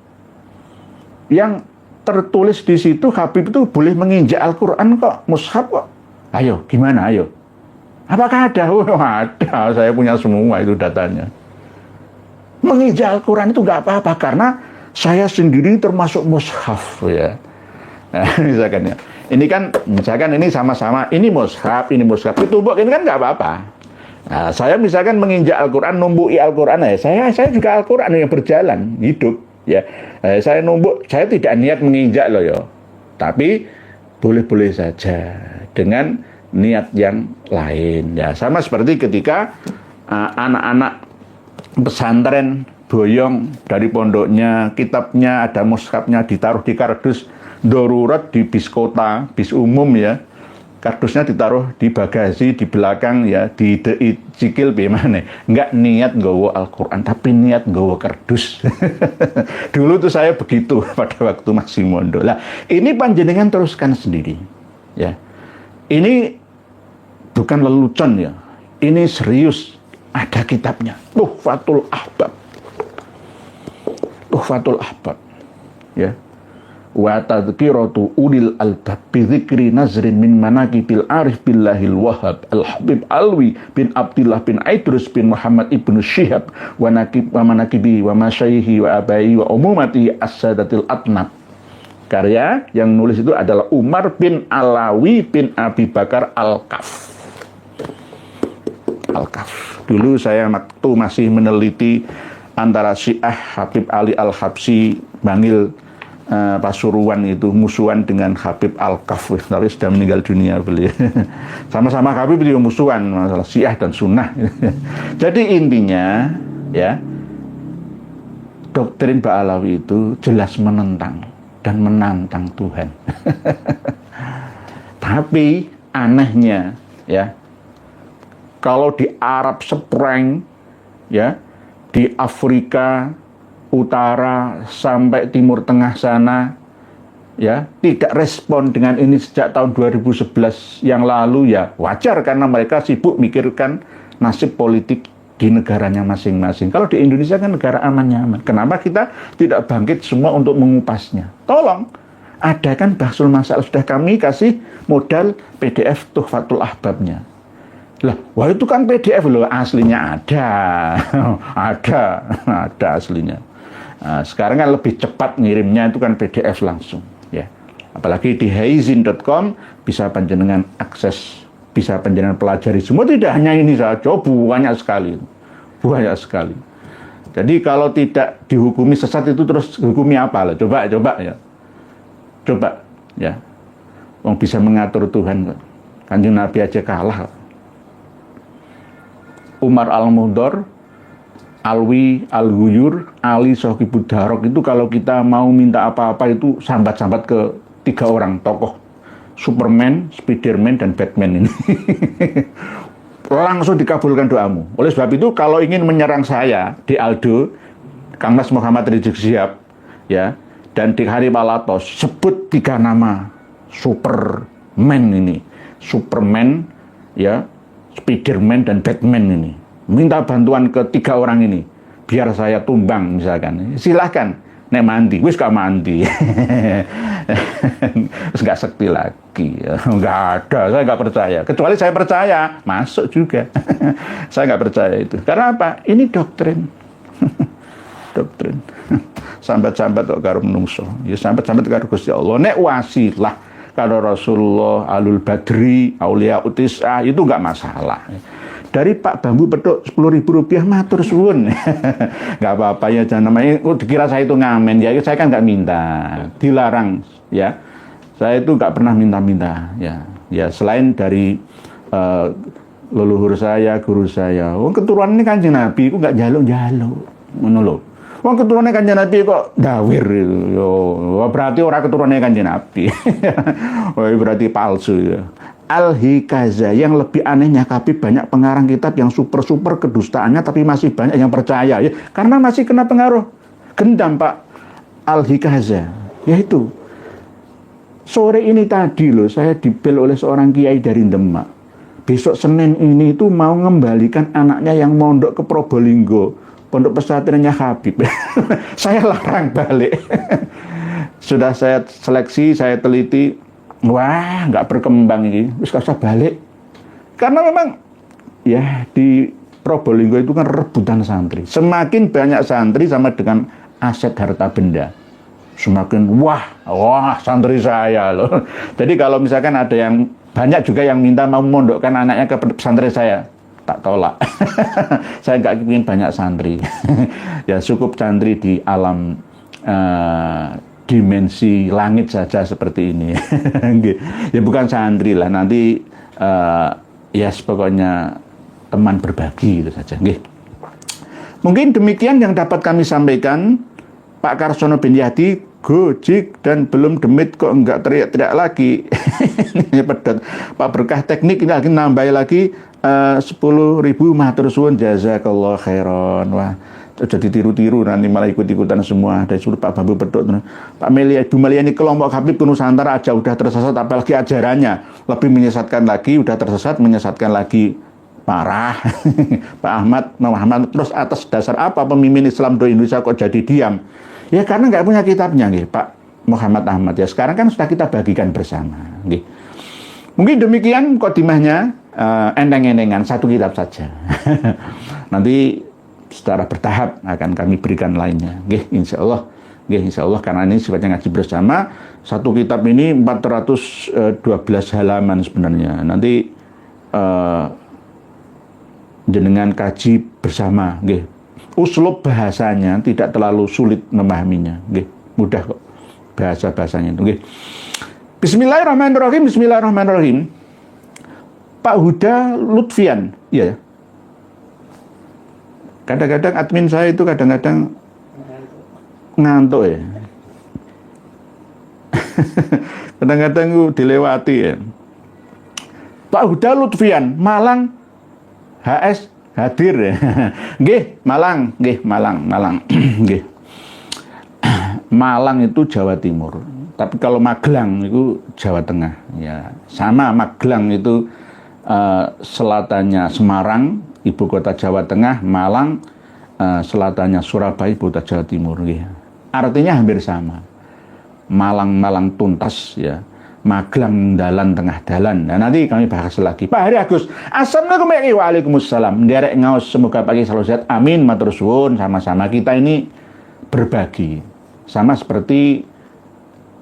A: yang tertulis di situ, Habib itu boleh menginjak Al-Quran kok, mushaf kok. Ayo, gimana, ayo. Apakah ada? Oh, ada, saya punya semua itu datanya. Menginjak Al-Quran itu nggak apa-apa, karena saya sendiri termasuk mushaf, ya. Nah, misalkan ya, ini kan, misalkan ini sama-sama, ini mushaf, ditumbuk, ini kan nggak apa-apa. Nah, saya misalkan menginjak Al-Quran, numbuki Al-Quran, ya, saya juga Al-Quran yang berjalan, hidup, ya. Saya numbuk, saya tidak niat menginjak loh, ya. Tapi, boleh-boleh saja, dengan niat yang lain, ya. Sama seperti ketika anak-anak pesantren boyong dari pondoknya, kitabnya ada mushafnya ditaruh di kardus darurat di bis kota, bis umum, ya, kardusnya ditaruh di bagasi di belakang ya, di cikil bagaimana? Enggak niat nggawa Al-Quran, tapi niat nggawa kardus. Dulu tuh saya begitu pada waktu masih mondok. Lah, ini panjenengan teruskan sendiri, ya. Ini bukan lelucon ya, ini serius. Ada kitabnya, Tuhfatul Ahbab, Tuhfatul Ahbab, ya. Wa tadhkiratu ulil albab bi dzikri nazrin min manaqibil arif billahil wahhab al habib alwi bin abdillah bin aidrus bin muhammad ibnu syihab wa manaqibi wa masyayikhi wa abai wa umumati as-sadatil atnab. Karya yang nulis itu adalah Umar bin Alawi bin Abi Bakar Al-Kaf. Al-Kaf. Dulu saya waktu masih meneliti antara Syiah Habib Ali Al-Habsyi Bangil Pasuruan itu musuhan dengan Habib Al-Kaf, tapi sudah meninggal dunia beliau. Sama-sama Habib beliau musuhan masalah Syiah dan Sunnah. Jadi intinya ya, doktrin Ba'alawi itu jelas menentang dan menantang Tuhan. Tapi anehnya ya, kalau di Arab Spring ya, di Afrika Utara sampai Timur Tengah sana ya, tidak respon dengan ini sejak tahun 2011 yang lalu, ya wajar karena mereka sibuk mikirkan nasib politik di negaranya masing-masing. Kalau di Indonesia kan negara aman nyaman, kenapa kita tidak bangkit semua untuk mengupasnya? Tolong adakan bahsul masalah, sudah kami kasih modal PDF Tuhfatul Ahbabnya. Lah, wah itu kan PDF loh, aslinya ada. ada aslinya. Nah, sekarang kan lebih cepat ngirimnya, itu kan PDF langsung ya. Apalagi di haizin.com bisa panjenengan akses, bisa panjenengan pelajari semua, tidak hanya ini saja, banyak sekali. Jadi kalau tidak dihukumi sesat itu terus hukumi apa lah? Coba ya. Coba ya. Wong bisa mengatur Tuhan kok. Kanjeng Nabi aja kalah. Umar Al-Mudhar, Alwi Al-Ghuyur, Ali Sohibud Darok itu kalau kita mau minta apa-apa itu sambat-sambat ke 3 orang tokoh, Superman, Spiderman, dan Batman ini. Langsung dikabulkan doamu. Oleh sebab itu kalau ingin menyerang saya di Aldo, Kang Mas Muhammad Rizik Syihab ya, dan di Hari Palatos, sebut 3 nama Superman ini. Superman ya, Spiderman, dan Batman ini. Minta bantuan ke 3 orang ini biar saya tumbang misalkan. Silahkan, nek mandi, wis gak mandi. Terus gak sekti lagi. Gak ada, saya gak percaya. Kecuali saya percaya, masuk juga. Saya gak percaya itu. Karena apa? Ini doktrin. Doktrin. Sambat-sambat kok karo menungso. Ya sambat-sambat karo Gusti Allah. Nek wasilah karo Rasulullah, Alul Badri, Aulia Utisah, itu gak masalah. Dari Pak Bambu Petuk Rp10.000 matur suwun. Nggak apa-apa ya, jangan namanya dikira saya itu ngamen ya, saya kan nggak minta, dilarang ya. Saya itu nggak pernah minta-minta ya selain dari leluhur saya, guru saya. Keturunan ini Kanjeng Nabi, aku nggak jaluk-jaluk, ngono lho. Keturunannya Kanjeng Nabi kok dawir yo, berarti orang keturunannya Kanjeng Nabi. Berarti palsu ya. Al-Hikaza, yang lebih anehnya Habib banyak pengarang kitab yang super kedustaannya, tapi masih banyak yang percaya ya, karena masih kena pengaruh gendam Pak Al-Hikaza. Yaitu sore ini tadi loh, saya dibel oleh seorang kiai dari Demak. Besok Senin ini itu mau mengembalikan anaknya yang mondok ke Probolinggo, pondok pesantrennya Habib. Saya larang balik. Sudah saya seleksi, saya teliti. Wah, nggak berkembang ini, terus gak usah balik. Karena memang ya di Probolinggo itu kan rebutan santri. Semakin banyak santri sama dengan aset harta benda. Semakin wah santri saya loh. Jadi kalau misalkan ada yang banyak juga yang minta mau mondokkan anaknya ke pesantren saya, tak tolak. Saya nggak ingin banyak santri. Ya cukup santri di alam dimensi langit saja seperti ini. Ya bukan santri lah, nanti ya pokoknya teman berbagi itu saja. Mungkin demikian yang dapat kami sampaikan. Pak Karsono bin Yadi gojik dan belum demit kok enggak teriak-teriak lagi. Ini pedot. Pak Berkah Teknik ini lagi nambah lagi 10.000 matur suwun jazakallah khairan. Wah, jadi tiru-tiru nanti malah ikut-ikutan semua. Dari suruh Pak Bambu Pedot, Pak Melia, Ibu Meliani kelompok Habib Nusantara aja udah tersesat, apalagi ajarannya lebih menyesatkan lagi, udah tersesat menyesatkan lagi. Parah. Pak Ahmad Muhammad, terus atas dasar apa pemimpin Islam di Indonesia kok jadi diam? Ya karena nggak punya kitabnya, nggih, Pak Muhammad Ahmad. Ya sekarang kan sudah kita bagikan bersama, nggih. Mungkin demikian khotimahnya, enteng-entengan satu kitab saja. Nanti secara bertahap akan kami berikan lainnya, nggih, insyaallah. Nggih, insyaallah, karena ini sifatnya ngaji bersama. Satu kitab ini 412 halaman sebenarnya. Nanti jenengan kaji bersama, nggih. Uslub bahasanya tidak terlalu sulit memahaminya, nggih. Mudah kok bahasa-bahasanya itu, nggih. Bismillahirrahmanirrahim. Bismillahirrahmanirrahim. Pak Huda Lutfian, ya. Kadang-kadang admin saya itu kadang-kadang ngantuk ya. Kadang-kadang itu dilewati ya. Pak Huda Lutfian, Malang, HS hadir ya. Nggih, Malang, nggih, Malang. Nggih. Malang itu Jawa Timur. Tapi kalau Magelang itu Jawa Tengah. Ya, sama Magelang itu selatannya Semarang, ibu kota Jawa Tengah, Malang selatannya Surabaya, ibu kota Jawa Timur. Ya. Artinya hampir sama. Malang tuntas ya. Magelang dalan tengah dalan. Nah, nanti kami bahas lagi. Pak Hari Agus, assalamualaikum warahmatullahi wabarakatuh. Derek ngaos, semoga pagi selalu sehat. Amin, matur suwun. Sama-sama kita ini berbagi, sama seperti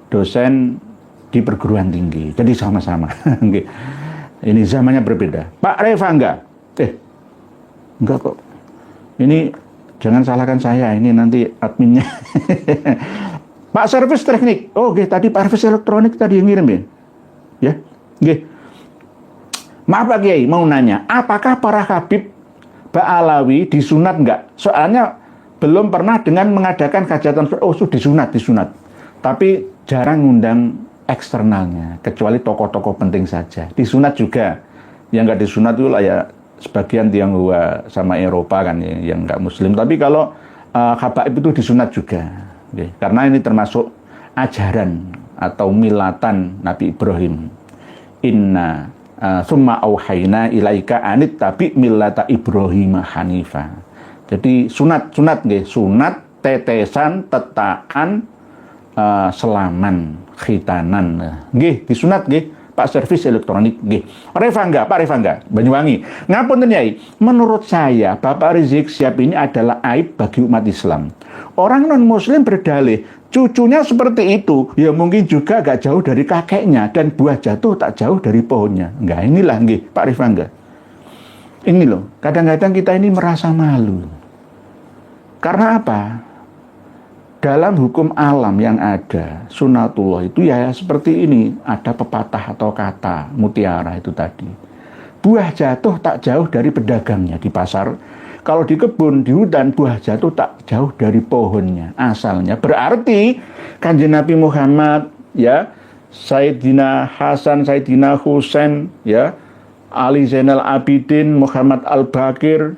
A: dosen di perguruan tinggi. Jadi sama-sama. Ini zamannya berbeda. Pak Revangga, enggak kok. Ini jangan salahkan saya. Ini nanti adminnya. Pak Servis Teknik, oh nggih, tadi Pak Servis Elektronik tadi yang ngirim ya? Ya, nggih. Maaf Pak Kiai, mau nanya, apakah para Habib Ba'alawi disunat enggak? Soalnya belum pernah dengan mengadakan hajatan, disunat. Tapi jarang ngundang eksternalnya, kecuali tokoh-tokoh penting saja. Disunat juga, yang enggak disunat itu lah ya sebagian Tionghoa sama Eropa kan ya, yang enggak Muslim. Tapi kalau habaib itu disunat juga. Okay. Karena ini termasuk ajaran atau milatan Nabi Ibrahim. Inna summa auhayna ilaika anit tapi millata Ibrahim hanifa. Jadi sunat nggih, sunat tetesan tetaan selaman khitanan. Nggih, disunat nggih. Pak Servis Elektronik nggih. Pak Revangga, Banyuwangi. Ngapunten Yai, menurut saya Bapak Rizik Syihab ini adalah aib bagi umat Islam. Orang non-muslim berdalih, cucunya seperti itu, ya mungkin juga gak jauh dari kakeknya, dan buah jatuh tak jauh dari pohonnya. Enggak, inilah nggih, Pak Revangga. Ini loh, kadang-kadang kita ini merasa malu. Karena apa? Dalam hukum alam yang ada, sunatullah itu ya seperti ini. Ada pepatah atau kata mutiara itu tadi. Buah jatuh tak jauh dari pedagangnya di pasar. Kalau di kebun, di hutan, buah jatuh tak jauh dari pohonnya. Asalnya berarti Kanjeng Nabi Muhammad, ya, Sayyidina Hasan, Sayyidina Husain, ya, Ali Zainal Abidin, Muhammad Al-Bakir,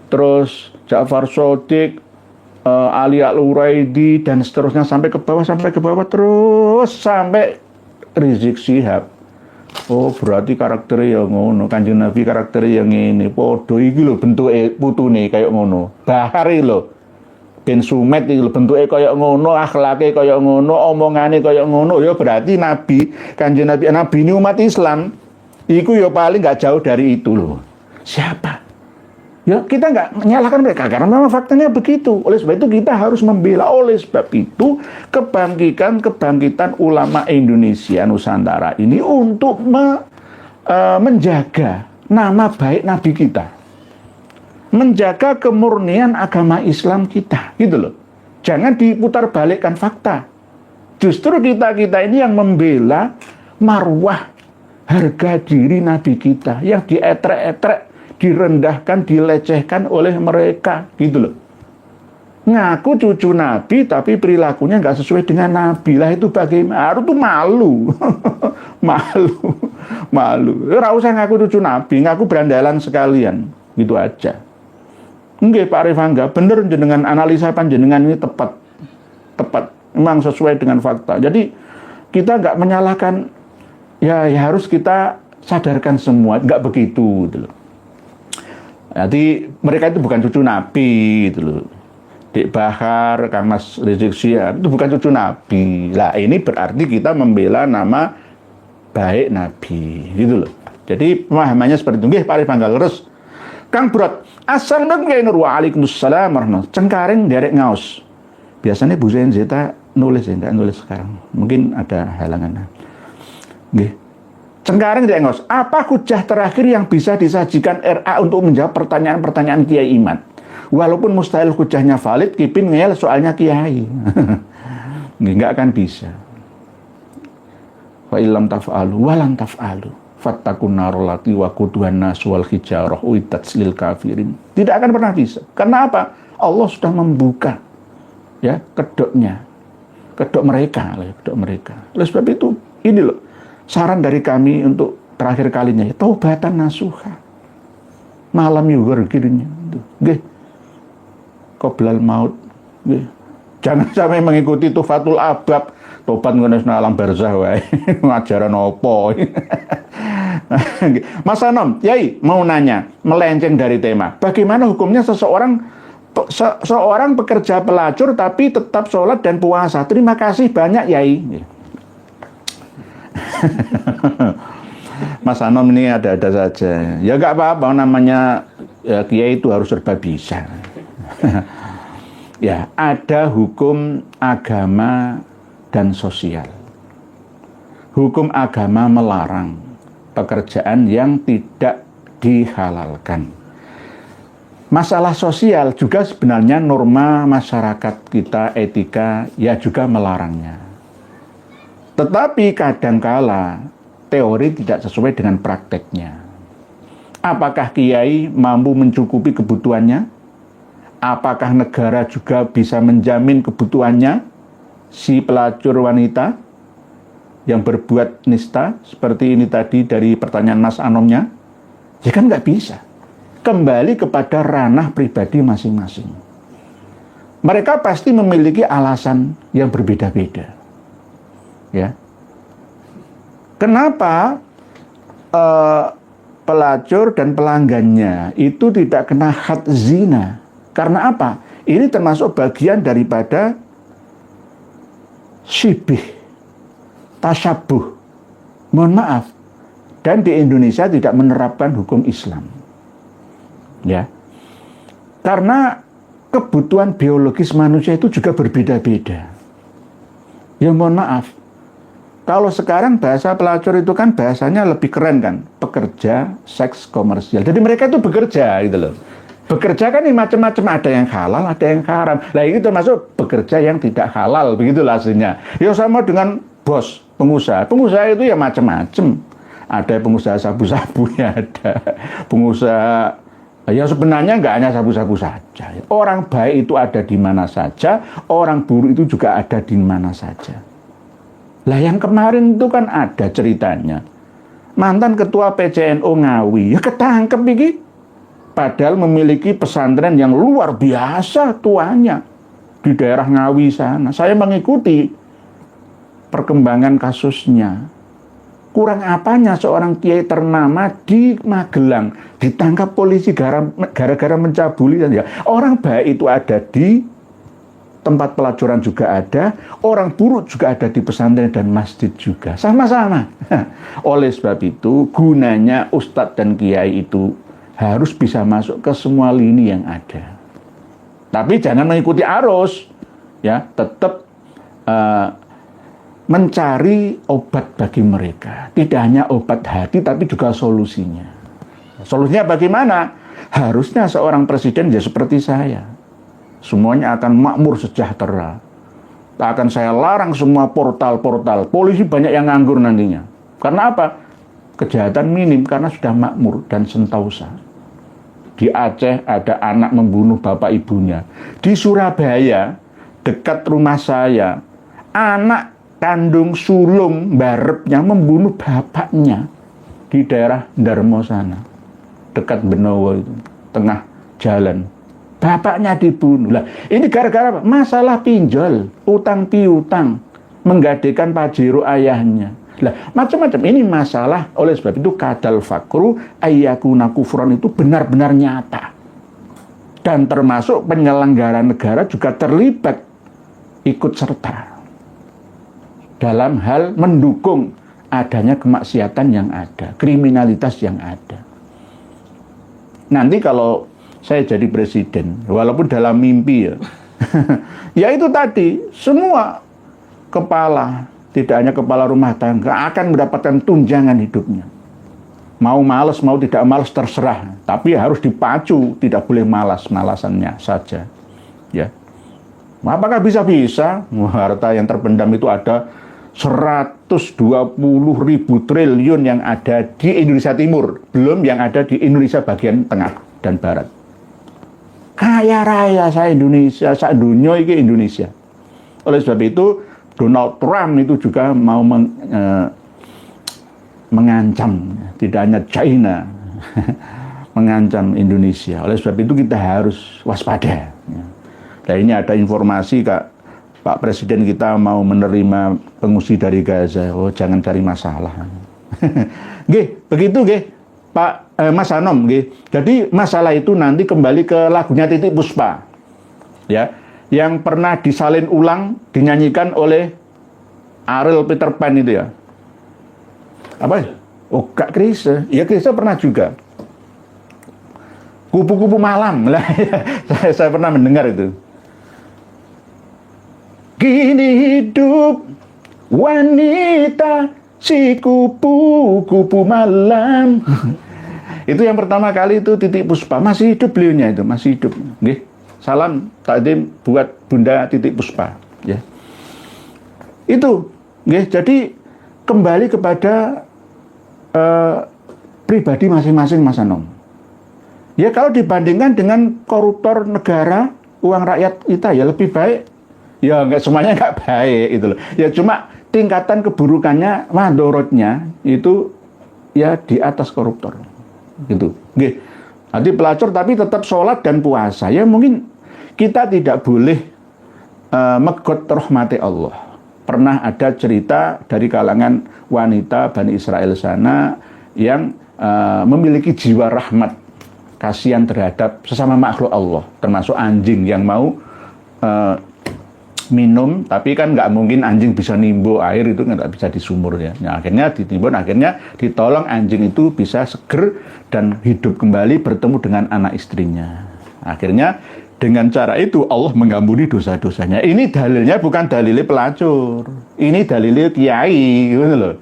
A: terus Ja'far Shodiq, Ali Al-Uraidi, dan seterusnya sampai ke bawah terus sampai Rizik Syihab. Oh, berarti karakternya yang ngono. Kanjeng Nabi karakternya yang ini. Podo iki lho bentuke putune kayak ngono. Bahari lho. Ben Sumet iki lho bentuke kayak ngono, akhlake kayak ngono, omongane kayak ngono. Ya berarti Nabi, Kanjeng Nabi ini umat Islam. Iku ya paling gak jauh dari itu loh. Siapa? Ya kita nggak menyalahkan mereka karena memang faktanya begitu. Oleh sebab itu kita harus membela. Oleh sebab itu kebangkitan ulama Indonesia Nusantara ini untuk menjaga nama baik Nabi kita, menjaga kemurnian agama Islam kita, gitu loh. Jangan diputar balikkan fakta. Justru kita ini yang membela marwah harga diri Nabi kita yang dietrek-etrek, direndahkan, dilecehkan oleh mereka, gitu loh. ngaku cucu Nabi tapi perilakunya nggak sesuai dengan Nabi, lah itu bagaimana? Itu malu. malu. Ora usah ngaku cucu Nabi, ngaku berandalan sekalian, gitu aja. Nggih Pak Rifangga, bener jenengan analisa panjenengan ini tepat, memang sesuai dengan fakta. Jadi kita nggak menyalahkan, ya harus kita sadarkan semua, nggak begitu, gitu loh. Jadi mereka itu bukan cucu Nabi, gitu loh. Dik Bahar, Kang Mas Rizik Syihab itu bukan cucu Nabi. Lah ini berarti kita membela nama baik Nabi, gitu loh. Jadi pemahamannya seperti itu. Nggih Pak Rifangga terus. Kang Brot, assalamualaikum ya Nur, waalaikumsalam warahmatullahi. Cengkaring derek ngaos. Biasanya Bu Zeta nulis ya, enggak nulis sekarang. Mungkin ada halangan. Nggih. Cengkaring derek ngaos. Apa hujah terakhir yang bisa disajikan RA untuk menjawab pertanyaan-pertanyaan Kiai Iman? Walaupun mustahil hujahnya valid, Kipin ngeyel soalnya Kiai. Nggak akan bisa. Wa illam taf'alu walan taf'alu fattakun narolati wa quduhan nas wal hijarah uiddat lil kafirin. Tidak akan pernah bisa. Karena apa? Allah sudah membuka ya kedoknya. Kedok mereka. Oleh sebab itu, ini loh saran dari kami untuk terakhir kalinya ya, taubatan nasuha. Malam yughur girinya. Nggih. Qoblal maut. Nggih. Jangan sampai mengikuti tufatul abab. Tobat ngono alam barzah wae. Ngajaran opo. Mas Anom, Yai mau nanya, melenceng dari tema. Bagaimana hukumnya seorang pekerja pelacur tapi tetap sholat dan puasa? Terima kasih banyak, Yai. Mas Anom ini ada-ada saja. Ya nggak apa-apa, namanya ya, Kiai itu harus serba bisa. Ya, ada hukum agama dan sosial. Hukum agama melarang pekerjaan yang tidak dihalalkan. Masalah sosial juga sebenarnya norma masyarakat kita, etika, ya juga melarangnya. Tetapi kadangkala teori tidak sesuai dengan prakteknya. Apakah Kiai mampu mencukupi kebutuhannya? Apakah negara juga bisa menjamin kebutuhannya? Si pelacur wanita yang berbuat nista seperti ini tadi dari pertanyaan Mas Anomnya, ya kan nggak bisa. Kembali kepada ranah pribadi masing-masing. Mereka pasti memiliki alasan yang berbeda-beda. Ya, kenapa pelacur dan pelanggannya itu tidak kena had zina? Karena apa? Ini termasuk bagian daripada syibih, tasyabuh. Mohon maaf, dan di Indonesia tidak menerapkan hukum Islam. Ya, karena kebutuhan biologis manusia itu juga berbeda-beda. Ya mohon maaf, kalau sekarang bahasa pelacur itu kan bahasanya lebih keren kan, pekerja seks komersial. Jadi mereka itu bekerja gitu loh. Bekerja kan ini macam-macam, ada yang halal, ada yang haram. Nah itu termasuk bekerja yang tidak halal, begitulah hasilnya. Ya sama dengan bos, pengusaha. Pengusaha itu ya macam-macam. Ada pengusaha sabu-sabu, ya ada pengusaha. Ya sebenarnya nggak hanya sabu-sabu saja. Orang baik itu ada di mana saja, orang buruk itu juga ada di mana saja. Lah yang kemarin itu kan ada ceritanya. Mantan ketua PCNO Ngawi, ya ketangkep iki. Padahal memiliki pesantren yang luar biasa tuanya di daerah Ngawi sana. Saya mengikuti perkembangan kasusnya. Kurang apanya seorang kiai ternama di Magelang ditangkap polisi gara-gara mencabuli. Orang baik itu ada di tempat pelacuran juga ada, orang buruk juga ada di pesantren dan masjid juga. Sama-sama. Oleh sebab itu gunanya ustadz dan kiai itu harus bisa masuk ke semua lini yang ada. Tapi jangan mengikuti arus, ya, tetap mencari obat bagi mereka. Tidak hanya obat hati, tapi juga solusinya. Solusinya bagaimana? Harusnya seorang presiden ya seperti saya. Semuanya akan makmur sejahtera. Akan saya larang semua portal-portal. Polisi banyak yang nganggur nantinya. Karena apa? Kejahatan minim karena sudah makmur dan sentausa. Di Aceh ada anak membunuh bapak ibunya. Di Surabaya, dekat rumah saya, anak kandung sulung barepnya membunuh bapaknya di daerah Darmo sana, dekat Benowo itu, tengah jalan. Bapaknya dibunuh. Lah, ini gara-gara apa? Masalah pinjol, utang piutang, menggadekan pajero ayahnya. Lah, macam-macam ini masalah. Oleh sebab itu kadal fakru ayyakuna kufran itu benar-benar nyata. Dan termasuk penyelenggara negara juga terlibat ikut serta dalam hal mendukung adanya kemaksiatan yang ada, kriminalitas yang ada. Nanti kalau saya jadi presiden, walaupun dalam mimpi ya, ya itu tadi, semua kepala, tidak hanya kepala rumah tangga, akan mendapatkan tunjangan hidupnya. Mau malas, mau tidak malas terserah, tapi harus dipacu, tidak boleh malas-malasannya saja. Ya, apakah bisa-bisa? Harta yang terpendam itu ada 120.000 triliun yang ada di Indonesia Timur, belum yang ada di Indonesia bagian tengah dan barat. Kaya raya saya Indonesia, saya dunia ini Indonesia. Oleh sebab itu Donald Trump itu juga mau mengancam, tidak hanya China, mengancam Indonesia. Oleh sebab itu kita harus waspada. Dan ini ada informasi Pak Presiden kita mau menerima pengungsi dari Gaza. Oh, jangan cari masalah. Nggih, begitu nggih, Pak Mas Anom nggih. Jadi masalah itu nanti kembali ke lagunya Titiek Puspa. Ya, yang pernah disalin ulang dinyanyikan oleh Ariel Peter Pan itu ya. Apa? Oh, Kak Krisya. Ya, Krisya pernah juga. Kupu-kupu malam. Lah, saya pernah mendengar itu. Kini hidup wanita si kupu-kupu malam. Itu yang pertama kali itu Titiek Puspa. Masih hidup beliaunya itu, masih hidup. Nggih. Salam takdim buat Bunda Titiek Puspa, ya. Itu, nggih. Jadi kembali kepada pribadi masing-masing Mas Anom. Ya, kalau dibandingkan dengan koruptor negara, uang rakyat kita ya lebih baik. Ya, nggak semuanya nggak baik itu loh. Ya, cuma tingkatan keburukannya, madorotnya itu ya di atas koruptor. Gitu. Nggih. Nanti pelacur tapi tetap sholat dan puasa. Ya, mungkin kita tidak boleh megot rahmati Allah. Pernah ada cerita dari kalangan wanita Bani Israel sana yang memiliki jiwa rahmat, kasihan terhadap sesama makhluk Allah, termasuk anjing yang mau minum, tapi kan nggak mungkin anjing bisa nimbo air, itu nggak bisa di sumur ya. Nah, akhirnya ditimbun, akhirnya ditolong anjing itu bisa seger dan hidup kembali bertemu dengan anak istrinya. Akhirnya dengan cara itu Allah mengampuni dosa-dosanya. Ini dalilnya bukan dalilnya pelacur, ini dalilnya kiai, gitu loh.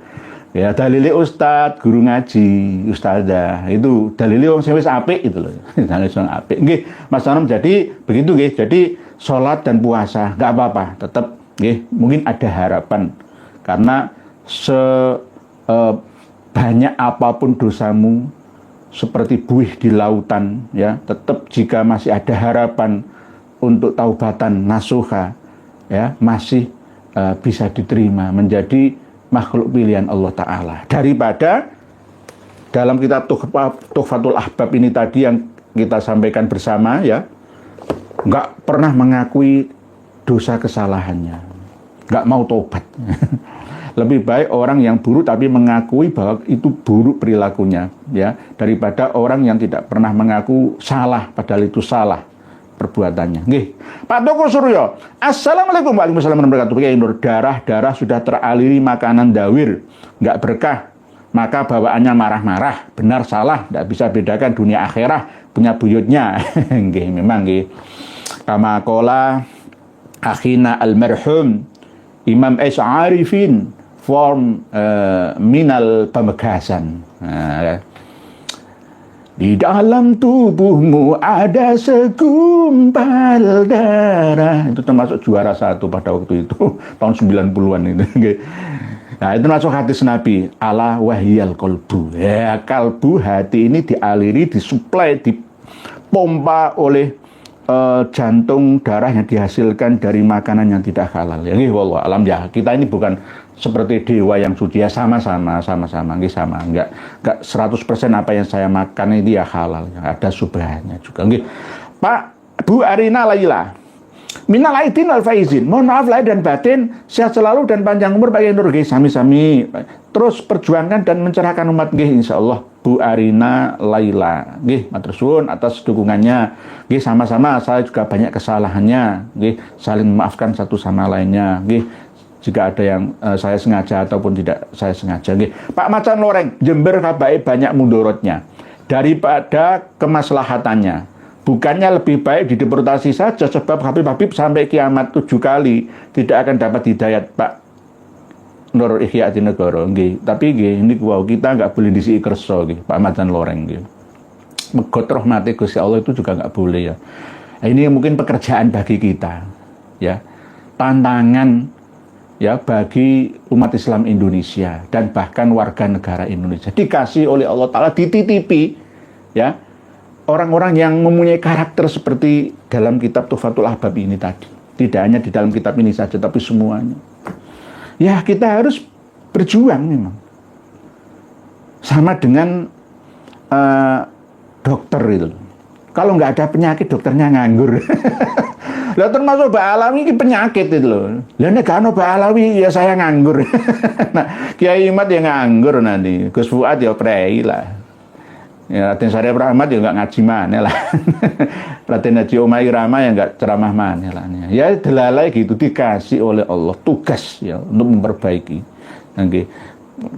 A: Ya, dalilnya ustadz, guru ngaji, ustadzah, itu dalilnya orang sewis apik itu loh. Dalilnya orang apik. Nggih, Mas Anom, jadi begitu nggih. Jadi sholat dan puasa nggak apa-apa, tetap nggih, mungkin ada harapan karena sebanyak apapun dosamu seperti buih di lautan ya, tetap jika masih ada harapan untuk taubatan nasuha ya, masih bisa diterima menjadi makhluk pilihan Allah Ta'ala, daripada dalam kitab Tuhfatul Ahbab ini tadi yang kita sampaikan bersama ya, nggak pernah mengakui dosa kesalahannya, nggak mau tobat. Lebih baik orang yang buruk tapi mengakui bahwa itu buruk perilakunya ya, daripada orang yang tidak pernah mengaku salah padahal itu salah perbuatannya. Nggih. Pak Toko Suryo, Assalamualaikum warahmatullahi wabarakatuh. Kiai Nur, darah sudah teraliri makanan dawir, nggak berkah, maka bawaannya marah-marah, benar salah, nggak bisa bedakan dunia akhirah, punya buyutnya. Nggih, memang nggih. Kama qala akhina almarhum Imam Arifin form minal pamekasan. Di dalam tubuhmu ada segumpal darah. Itu termasuk juara satu pada waktu itu, tahun 90-an itu. Nah, itu termasuk hadis Nabi, ala wahyal qalbu. Ya, kalbu, hati ini dialiri, disuplai, dipompa oleh jantung darah yang dihasilkan dari makanan yang tidak halal. Ya, wallah alam ya. Kita ini bukan seperti dewa yang suci ya, sama-sama, nggih sama. Enggak 100% apa yang saya makan ini ya halal. Ada subhannya juga. Nggih. Pak, Bu Arina Laila. Minal aidin wal faizin. Mohon maaf lahir dan batin, sehat selalu dan panjang umur bagi Nur nggih sami-sami. Terus perjuangkan dan mencerahkan umat nggih insyaallah. Bu Arina Laila. Nggih, matur suwun atas dukungannya. Nggih, sama-sama saya juga banyak kesalahannya. Nggih, saling memaafkan satu sama lainnya. Nggih, jika ada yang saya sengaja ataupun tidak saya sengaja. Nggih. Pak Macan Loreng, Jember kabai banyak mundorotnya daripada kemaslahatannya. Bukannya lebih baik dideportasi saja sebab Habib sampai kiamat 7 kali tidak akan dapat hidayat, Pak Nur Ihya Dinegoro. Nggih, tapi nggih ini wow, kita nggak boleh disi kerso nggih, Pak Macan Loreng nggih. Megot rahmati Gusti Allah itu juga nggak boleh ya. Nah, ini mungkin pekerjaan bagi kita ya. Tantangan ya bagi umat Islam Indonesia dan bahkan warga negara Indonesia dikasih oleh Allah Ta'ala dititipi ya orang-orang yang mempunyai karakter seperti dalam kitab Tuhfatul Ahbab ini tadi. Tidak hanya di dalam kitab ini saja tapi semuanya. Ya kita harus berjuang memang. Sama dengan dokter itu. Kalau nggak ada penyakit dokternya nganggur. Lah termasuk Mbak Alawi ini penyakit itu loh. Lah nek gak ono Mbak Alawi ya saya nganggur. Nah, Kiai Imat ya nganggur nanti. Gus Fuad ya prei lah. Ya Raden Syarif Rahmat ya nggak ngaji mana lah. Raden Haji Omai Rama ya nggak ceramah mana lah. Ya delalai gitu dikasih oleh Allah tugas ya untuk memperbaiki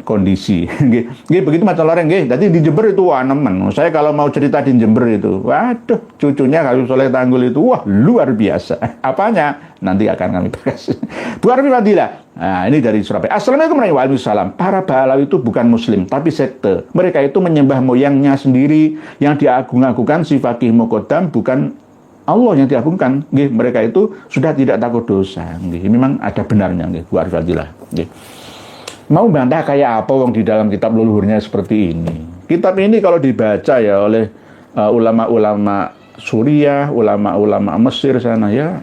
A: kondisi. Nggih begitu Macan Loreng nggih. Tadi di Jember itu wah nemen. Saya kalau mau cerita di Jember itu, waduh cucunya Habib Soleh Tanggul itu wah luar biasa. Apanya? Nanti akan kami bahas. Bu Arfi Fadilah. Nah, ini dari Surabaya. Assalamualaikum warahmatullahi wabarakatuh. Para Ba'alawi itu bukan muslim, tapi sekte. Mereka itu menyembah moyangnya sendiri yang diagung-agungkan si Faqih Muqaddam, bukan Allah yang diagungkan. Nggih, mereka itu sudah tidak takut dosa. Nggih, memang ada benarnya nggih, Bu Arfi Fadilah. Nggih. Mau bantah kayak apa wong di dalam kitab leluhurnya seperti ini. Kitab ini kalau dibaca ya oleh ulama-ulama Suriah, ulama-ulama Mesir sana ya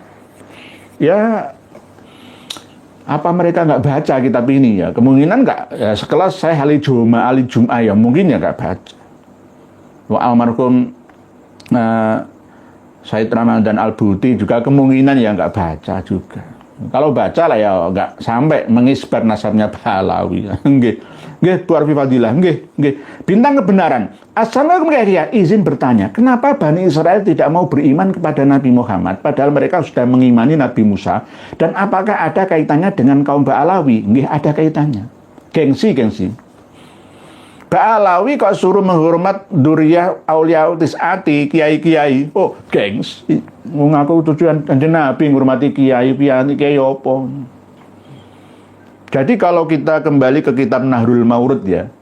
A: apa mereka nggak baca kitab ini ya? Kemungkinan nggak. Ya, sekelas saya Ali Jum'ah ya mungkin ya nggak baca. Almarhum Said Ramadan Al-Buti juga kemungkinan ya nggak baca juga. Kalau baca lah ya nggak sampai mengisbar nasabnya Pahlawi. Nggih, Bu Arfi Fadilah. Nggih. Bintang kebenaran. Assalamualaikum ya. Izin bertanya, kenapa Bani Israel tidak mau beriman kepada Nabi Muhammad padahal mereka sudah mengimani Nabi Musa? Dan apakah ada kaitannya dengan kaum Ba'alawi? Nggih, ada kaitannya. Gengsi. Ba'alawi kok suruh menghormat Duriyah Aulia Tis'ati, kiai-kiai. Oh, gengs. Mengaku tujuan Kanjeng Nabi menghormati kiai apa. Jadi kalau kita kembali ke kitab Nahrul Maurud ya.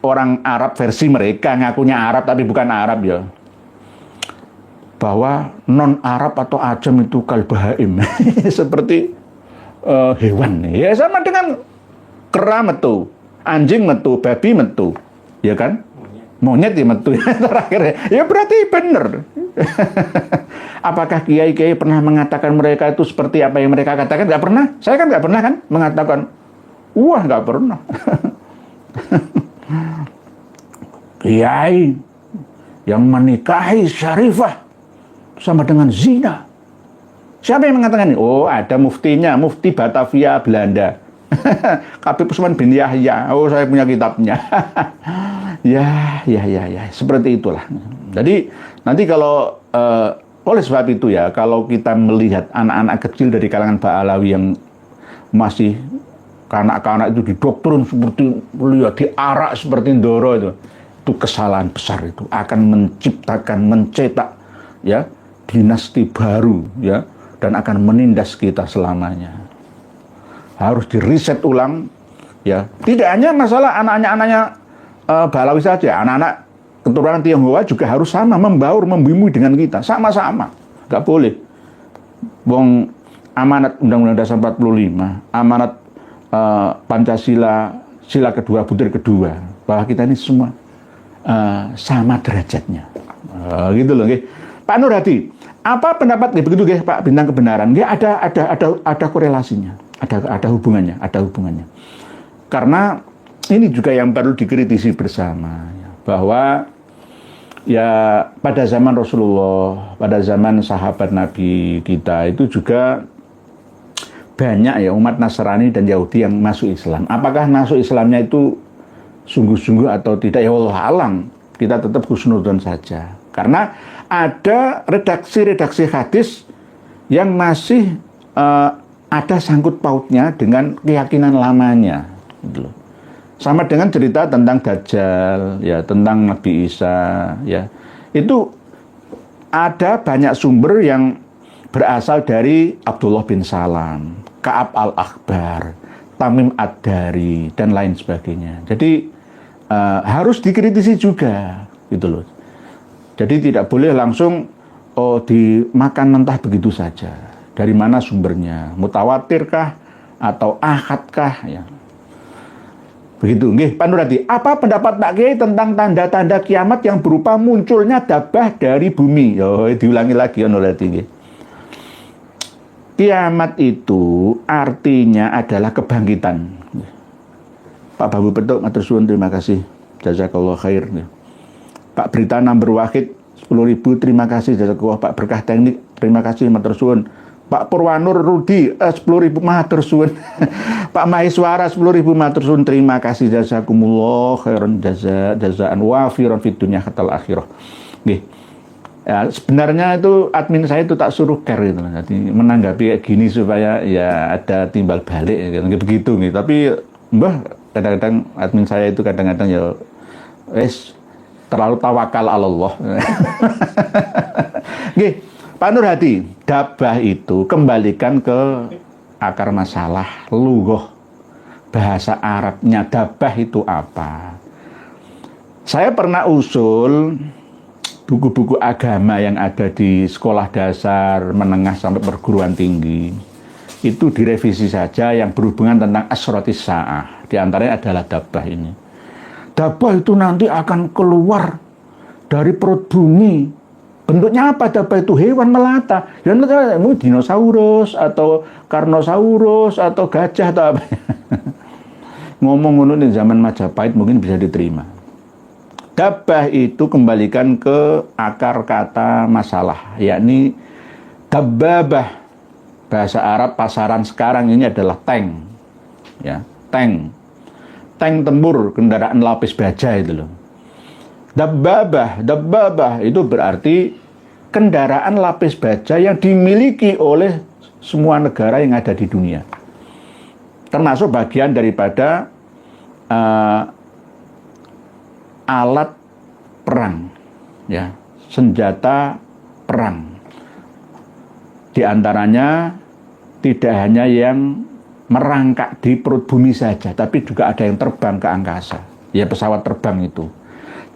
A: Orang Arab versi mereka ngakunya Arab tapi bukan Arab ya. Bahwa non Arab atau ajam itu kalbahaim. Seperti hewan. Ya sama dengan kera metu. Anjing metu, babi metu, ya kan? Monyet ya metu. Terakhir ya berarti benar. Apakah kiai-kiai pernah mengatakan mereka itu seperti apa yang mereka katakan? Nggak pernah. Saya kan nggak pernah kan mengatakan, wah nggak pernah. Kiai yang menikahi Syarifah sama dengan zina. Siapa yang mengatakan ini? Oh ada muftinya, mufti Batavia Belanda. Habib Usman bin Yahya. Oh saya punya kitabnya. ya seperti itulah. Jadi nanti kalau oleh sebab itu ya kalau kita melihat anak-anak kecil dari kalangan Ba'alawi yang masih kanak-kanak itu didoktrin seperti lihat diarak seperti Ndoro itu kesalahan besar itu akan menciptakan mencetak ya dinasti baru ya dan akan menindas kita selamanya. Harus diriset ulang ya. Tidak hanya masalah anaknya Ba'alawi saja, anak-anak keturunan Tionghoa juga harus sama membaur membumi dengan kita sama-sama. Nggak boleh. Wong amanat Undang-Undang Dasar 45, amanat Pancasila sila kedua butir kedua bahwa kita ini semua sama derajatnya. Gitu loh nggih. Pak Nur Hadi, apa pendapat nggih begitu nggih Pak Bintang Kebenaran? Nggih ada korelasinya, ada hubungannya, Karena ini juga yang perlu dikritisi bersama ya, bahwa ya pada zaman Rasulullah, pada zaman sahabat Nabi kita itu juga banyak ya umat Nasrani dan Yahudi yang masuk Islam. Apakah masuk Islamnya itu sungguh-sungguh atau tidak? Ya Allah alam, kita tetap husnudzon saja. Karena ada redaksi-redaksi hadis yang masih ada sangkut pautnya dengan keyakinan lamanya. Gitu loh. Sama dengan cerita tentang Dajjal, ya tentang Nabi Isa, ya itu ada banyak sumber yang berasal dari Abdullah bin Salam, Ka'ab al-Akhbar, Tamim ad-Dari, dan lain sebagainya. Jadi harus dikritisi juga, gitu loh. Jadi tidak boleh langsung dimakan mentah begitu saja. Dari mana sumbernya? Mutawatirkah atau ahadkah? Ya. Begitu, nggih, Pak Nur Hadi. Apa pendapat Pak Kiai tentang tanda-tanda kiamat yang berupa munculnya dabah dari bumi? Yo, diulangi lagi Pak Nur Hadi, nggih. Kiamat itu artinya adalah kebangkitan. Pak Babu Petuk, matur suwun, terima kasih. Jazakallah khair. Pak Berita Number Wahid 10.000, terima kasih. Jazakallah. Pak Berkah Teknik, terima kasih, matur suwun. Pak Purwanur Rudi 10.000, matur suwun. Pak Mahiswara 10.000, matur suwun, terima kasih. Jazakumullah khairan jazaan wafiran fid dunya hatal akhirah. Nggih. Ya, sebenarnya itu admin saya itu tak suruh care gitu. Jadi menanggapi kayak gini supaya ya ada timbal balik gitu, begitu nih. Tapi mbah kadang-kadang admin saya itu kadang-kadang ya terlalu tawakal Allah. Nggih, Pak Nur Hadi, dabah itu kembalikan ke akar masalah lughah. Bahasa Arabnya dabah itu apa? Saya pernah usul buku-buku agama yang ada di sekolah dasar, menengah sampai perguruan tinggi itu direvisi saja yang berhubungan tentang asrotis sa'ah. Di antaranya adalah dabah ini. Dabah itu nanti akan keluar dari perut bumi. Bentuknya apa dabah itu? Hewan melata. Dan mungkin dinosaurus atau karnosaurus atau gajah atau apa. Ngomong-ngomong di zaman Majapahit mungkin bisa diterima. Dabah itu kembalikan ke akar kata masalah, yakni dabbabah. Bahasa Arab pasaran sekarang ini adalah tank. Ya, tank. Tank tempur, kendaraan lapis baja itu loh. Dabbabah itu berarti kendaraan lapis baja yang dimiliki oleh semua negara yang ada di dunia. Termasuk bagian daripada alat perang, ya, senjata perang. Di antaranya tidak hanya yang merangkak di perut bumi saja, tapi juga ada yang terbang ke angkasa, ya pesawat terbang itu.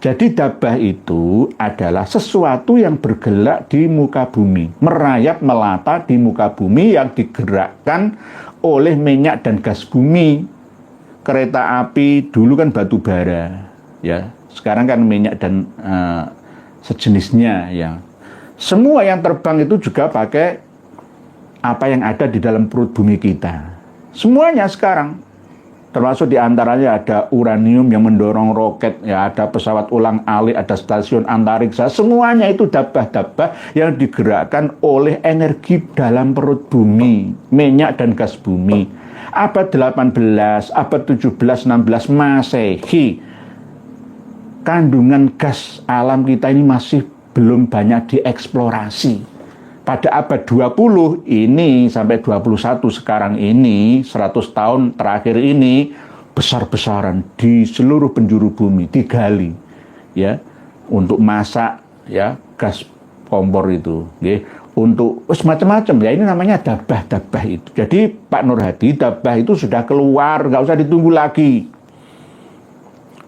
A: Jadi dabah itu adalah sesuatu yang bergerak di muka bumi, merayap melata di muka bumi yang digerakkan oleh minyak dan gas bumi. Kereta api dulu kan batu bara, ya. Sekarang kan minyak dan sejenisnya ya. Semua yang terbang itu juga pakai apa yang ada di dalam perut bumi kita. Semuanya sekarang. Termasuk diantaranya ada uranium yang mendorong roket, ya, ada pesawat ulang-alik, ada stasiun antariksa. Semuanya itu dabah-dabah yang digerakkan oleh energi dalam perut bumi, minyak dan gas bumi. Abad 18, abad 17, 16 Masehi, kandungan gas alam kita ini masih belum banyak dieksplorasi. Pada abad 20 ini sampai 21 sekarang ini, 100 tahun terakhir ini, besar-besaran di seluruh penjuru bumi digali, ya, untuk masak, ya, gas kompor itu, ya, untuk semacam-macam, ya, ini namanya dabah-dabah itu. Jadi Pak Nur Hadi, dabah itu sudah keluar, nggak usah ditunggu lagi.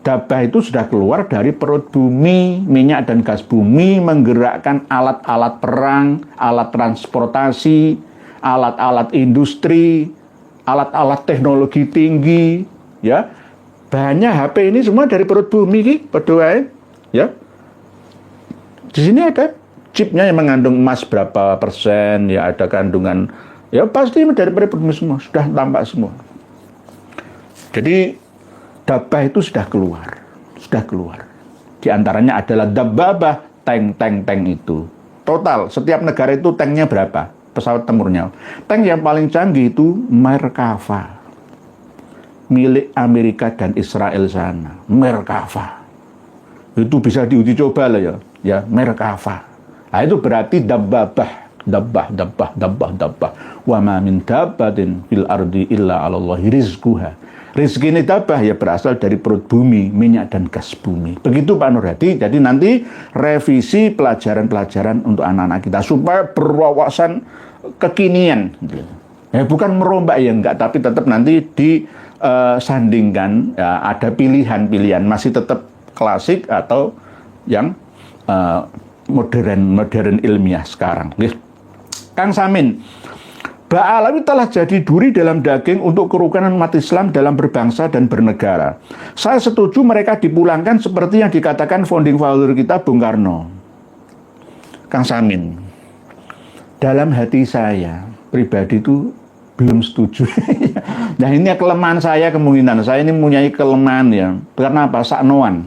A: Dabah itu sudah keluar dari perut bumi, minyak dan gas bumi, menggerakkan alat-alat perang, alat transportasi, alat-alat industri, alat-alat teknologi tinggi, ya. Bahannya HP ini semua dari perut bumi, berdoa, ya. Di sini ada chipnya yang mengandung emas berapa persen, ya ada kandungan, ya pasti dari bumi semua, sudah tampak semua. Jadi dabbah itu sudah keluar. Di antaranya adalah dabbabah, tank itu. Total, setiap negara itu tanknya berapa? Pesawat tempurnya. Tank yang paling canggih itu Merkava. Milik Amerika dan Israel sana. Merkava. Itu bisa diuji coba lah ya. Ya, Merkava. Nah, itu berarti dabbabah. Wa ma min dabbatin fil ardi illa 'alallahi rizquha. Rizki ini dabbah ya berasal dari perut bumi, minyak dan gas bumi. Begitu Pak Nur Hadi. Jadi nanti revisi pelajaran-pelajaran untuk anak-anak kita supaya berwawasan kekinian. Ya, bukan merombak ya enggak, tapi tetap nanti disandingkan ya, ada pilihan-pilihan masih tetap klasik atau yang modern ilmiah sekarang. Kang Samin, Ba'alawi telah jadi duri dalam daging untuk kerukunan umat Islam dalam berbangsa dan bernegara. Saya setuju mereka dipulangkan seperti yang dikatakan founding father kita Bung Karno. Kang Samin, dalam hati saya pribadi itu belum setuju. Nah ini kelemahan saya, kemungkinan saya ini mempunyai kelemahan ya. Karena apa? Saknoan.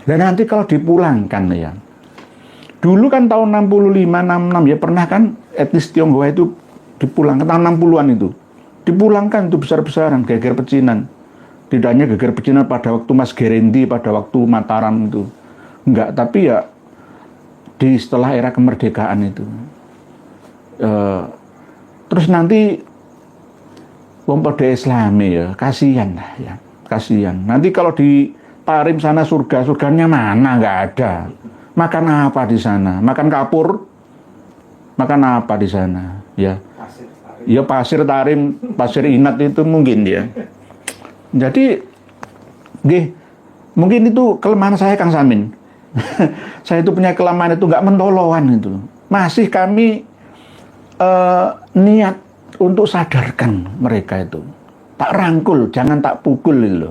A: Dan nanti kalau dipulangkan ya. Dulu kan tahun 65, 66 ya pernah kan etnis Tionghoa itu dipulangkan tahun 60-an itu. Dipulangkan itu besar-besaran, geger pecinan. Tidak hanya geger pecinan pada waktu Mas Gerendi, pada waktu Mataram itu. Enggak, tapi ya di setelah era kemerdekaan itu. Terus nanti wong pada Islami ya, kasihan lah ya, kasihan. Nanti kalau di Parim sana surganya mana? Nggak ada. Makan apa di sana? Makan kapur? Makan apa di sana? Ya, ya pasir tarim, pasir inat itu mungkin ya. Jadi, mungkin itu kelemahan saya Kang Samin. Saya itu punya kelemahan itu nggak mentoloan itu. Masih kami niat untuk sadarkan mereka itu. Tak rangkul, jangan tak pukul itu.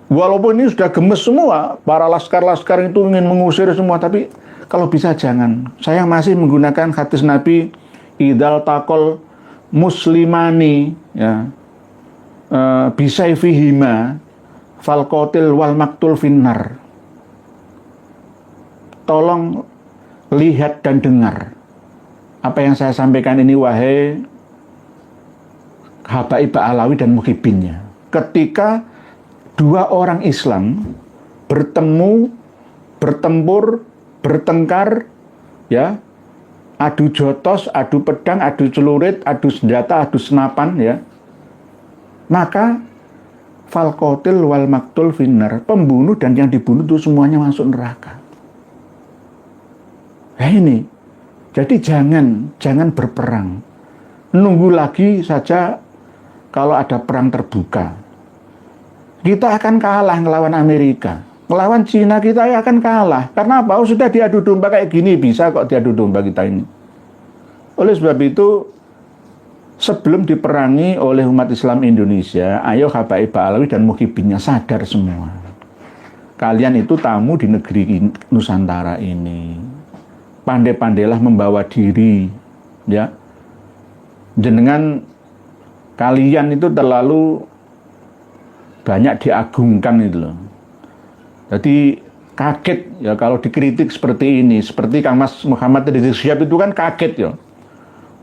A: Walaupun ini sudah gemes semua, para laskar-laskar itu ingin mengusir semua, tapi kalau bisa jangan. Saya masih menggunakan hadis Nabi, idal takol muslimani, ya, bisaifihima, falkotil wal maktul finnar. Tolong lihat dan dengar apa yang saya sampaikan ini, wahai habaib Ba'alawi dan muhibinnya. Ketika dua orang Islam bertemu, bertempur, bertengkar, ya, adu jotos, adu pedang, adu celurit, adu senjata, adu senapan, ya, maka falkotil wal maktul finnar, pembunuh dan yang dibunuh itu semuanya masuk neraka. Nah ini, jadi jangan berperang, nunggu lagi saja kalau ada perang terbuka. Kita akan kalah ngelawan Amerika. Ngelawan Cina kita akan kalah. Karena apa? Oh, sudah diadu domba kayak gini, bisa kok diadu domba kita ini. Oleh sebab itu, sebelum diperangi oleh umat Islam Indonesia, ayo habaib Ba'alawi dan muhibinnya sadar semua. Kalian itu tamu di negeri Nusantara ini. Pandai-pandailah membawa diri. Ya. Jenengan kalian itu terlalu banyak diagungkan itu loh. Jadi kaget ya kalau dikritik seperti ini, seperti Kang Mas Muhammad Rizik Syihab itu kan kaget ya.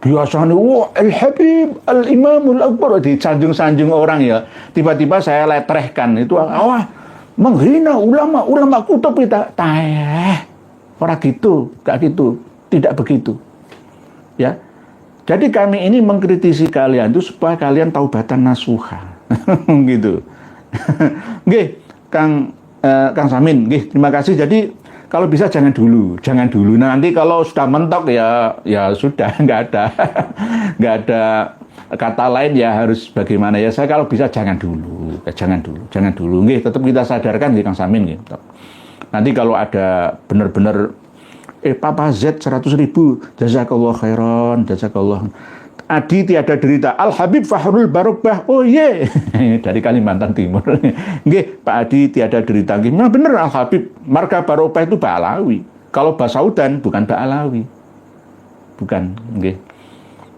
A: Biasanya wah Al-Habib Al-Imamul Akbar disanjung-sanjung orang ya. Tiba-tiba saya letrehkan itu wah menghina ulama kutub kita. Orang gitu, gak gitu, tidak begitu. Ya. Jadi kami ini mengkritisi kalian itu supaya kalian taubatan nasuha. Gitu. Nggih, Kang Samin, nggih, terima kasih. Jadi kalau bisa jangan dulu. Nah, nanti kalau sudah mentok ya sudah nggak ada kata lain ya harus bagaimana ya. Saya kalau bisa jangan dulu. Nggih, tetap kita sadarkan nggih Kang Samin nggih. Nanti kalau ada benar-benar Papa Z 100.000, jazakallah khairan, jazakallah. Adi tiada derita, Al-Habib Fahrul Barokbah, oh iya, dari Kalimantan Timur. Nggih, Pak Adi tiada derita. Nah bener Al-Habib, marga Barokbah itu Ba'alawi. Kalau Basaudan bukan Ba'alawi. Bukan, nggih.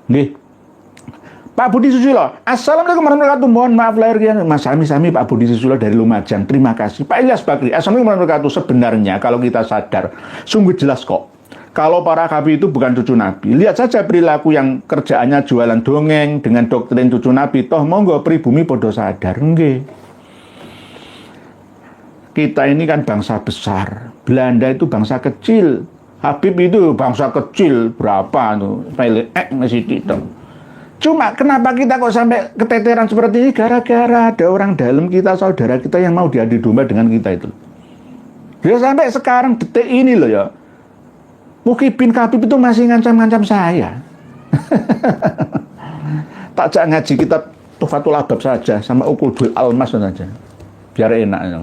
A: Nggih. Pak Budi Susilo, Assalamualaikum warahmatullahi wabarakatuh. Mohon maaf lahir batin. Mas Sami Pak Budi Susilo dari Lumajang. Terima kasih. Pak Ilyas Bakri, Assalamualaikum warahmatullahi wabarakatuh. Sebenarnya kalau kita sadar, sungguh jelas kok. Kalau para Habib itu bukan cucu Nabi. Lihat saja perilaku yang kerjaannya jualan dongeng dengan doktrin cucu Nabi. Toh monggo pribumi podo sadar. Nggih. Kita ini kan bangsa besar. Belanda itu bangsa kecil. Habib itu bangsa kecil. Berapa tuh? Masih tidak. Cuma kenapa kita kok sampai keteteran seperti ini? Gara-gara ada orang dalam kita, saudara kita yang mau diadu domba dengan kita itu. Dia sampai sekarang detik ini loh ya. Muhyiddin Habib itu masih ngancam-ngancam saya. Tak jak ngaji kitab Tuhfatul Ahbab saja sama Uqudul Almas saja. Biar enak.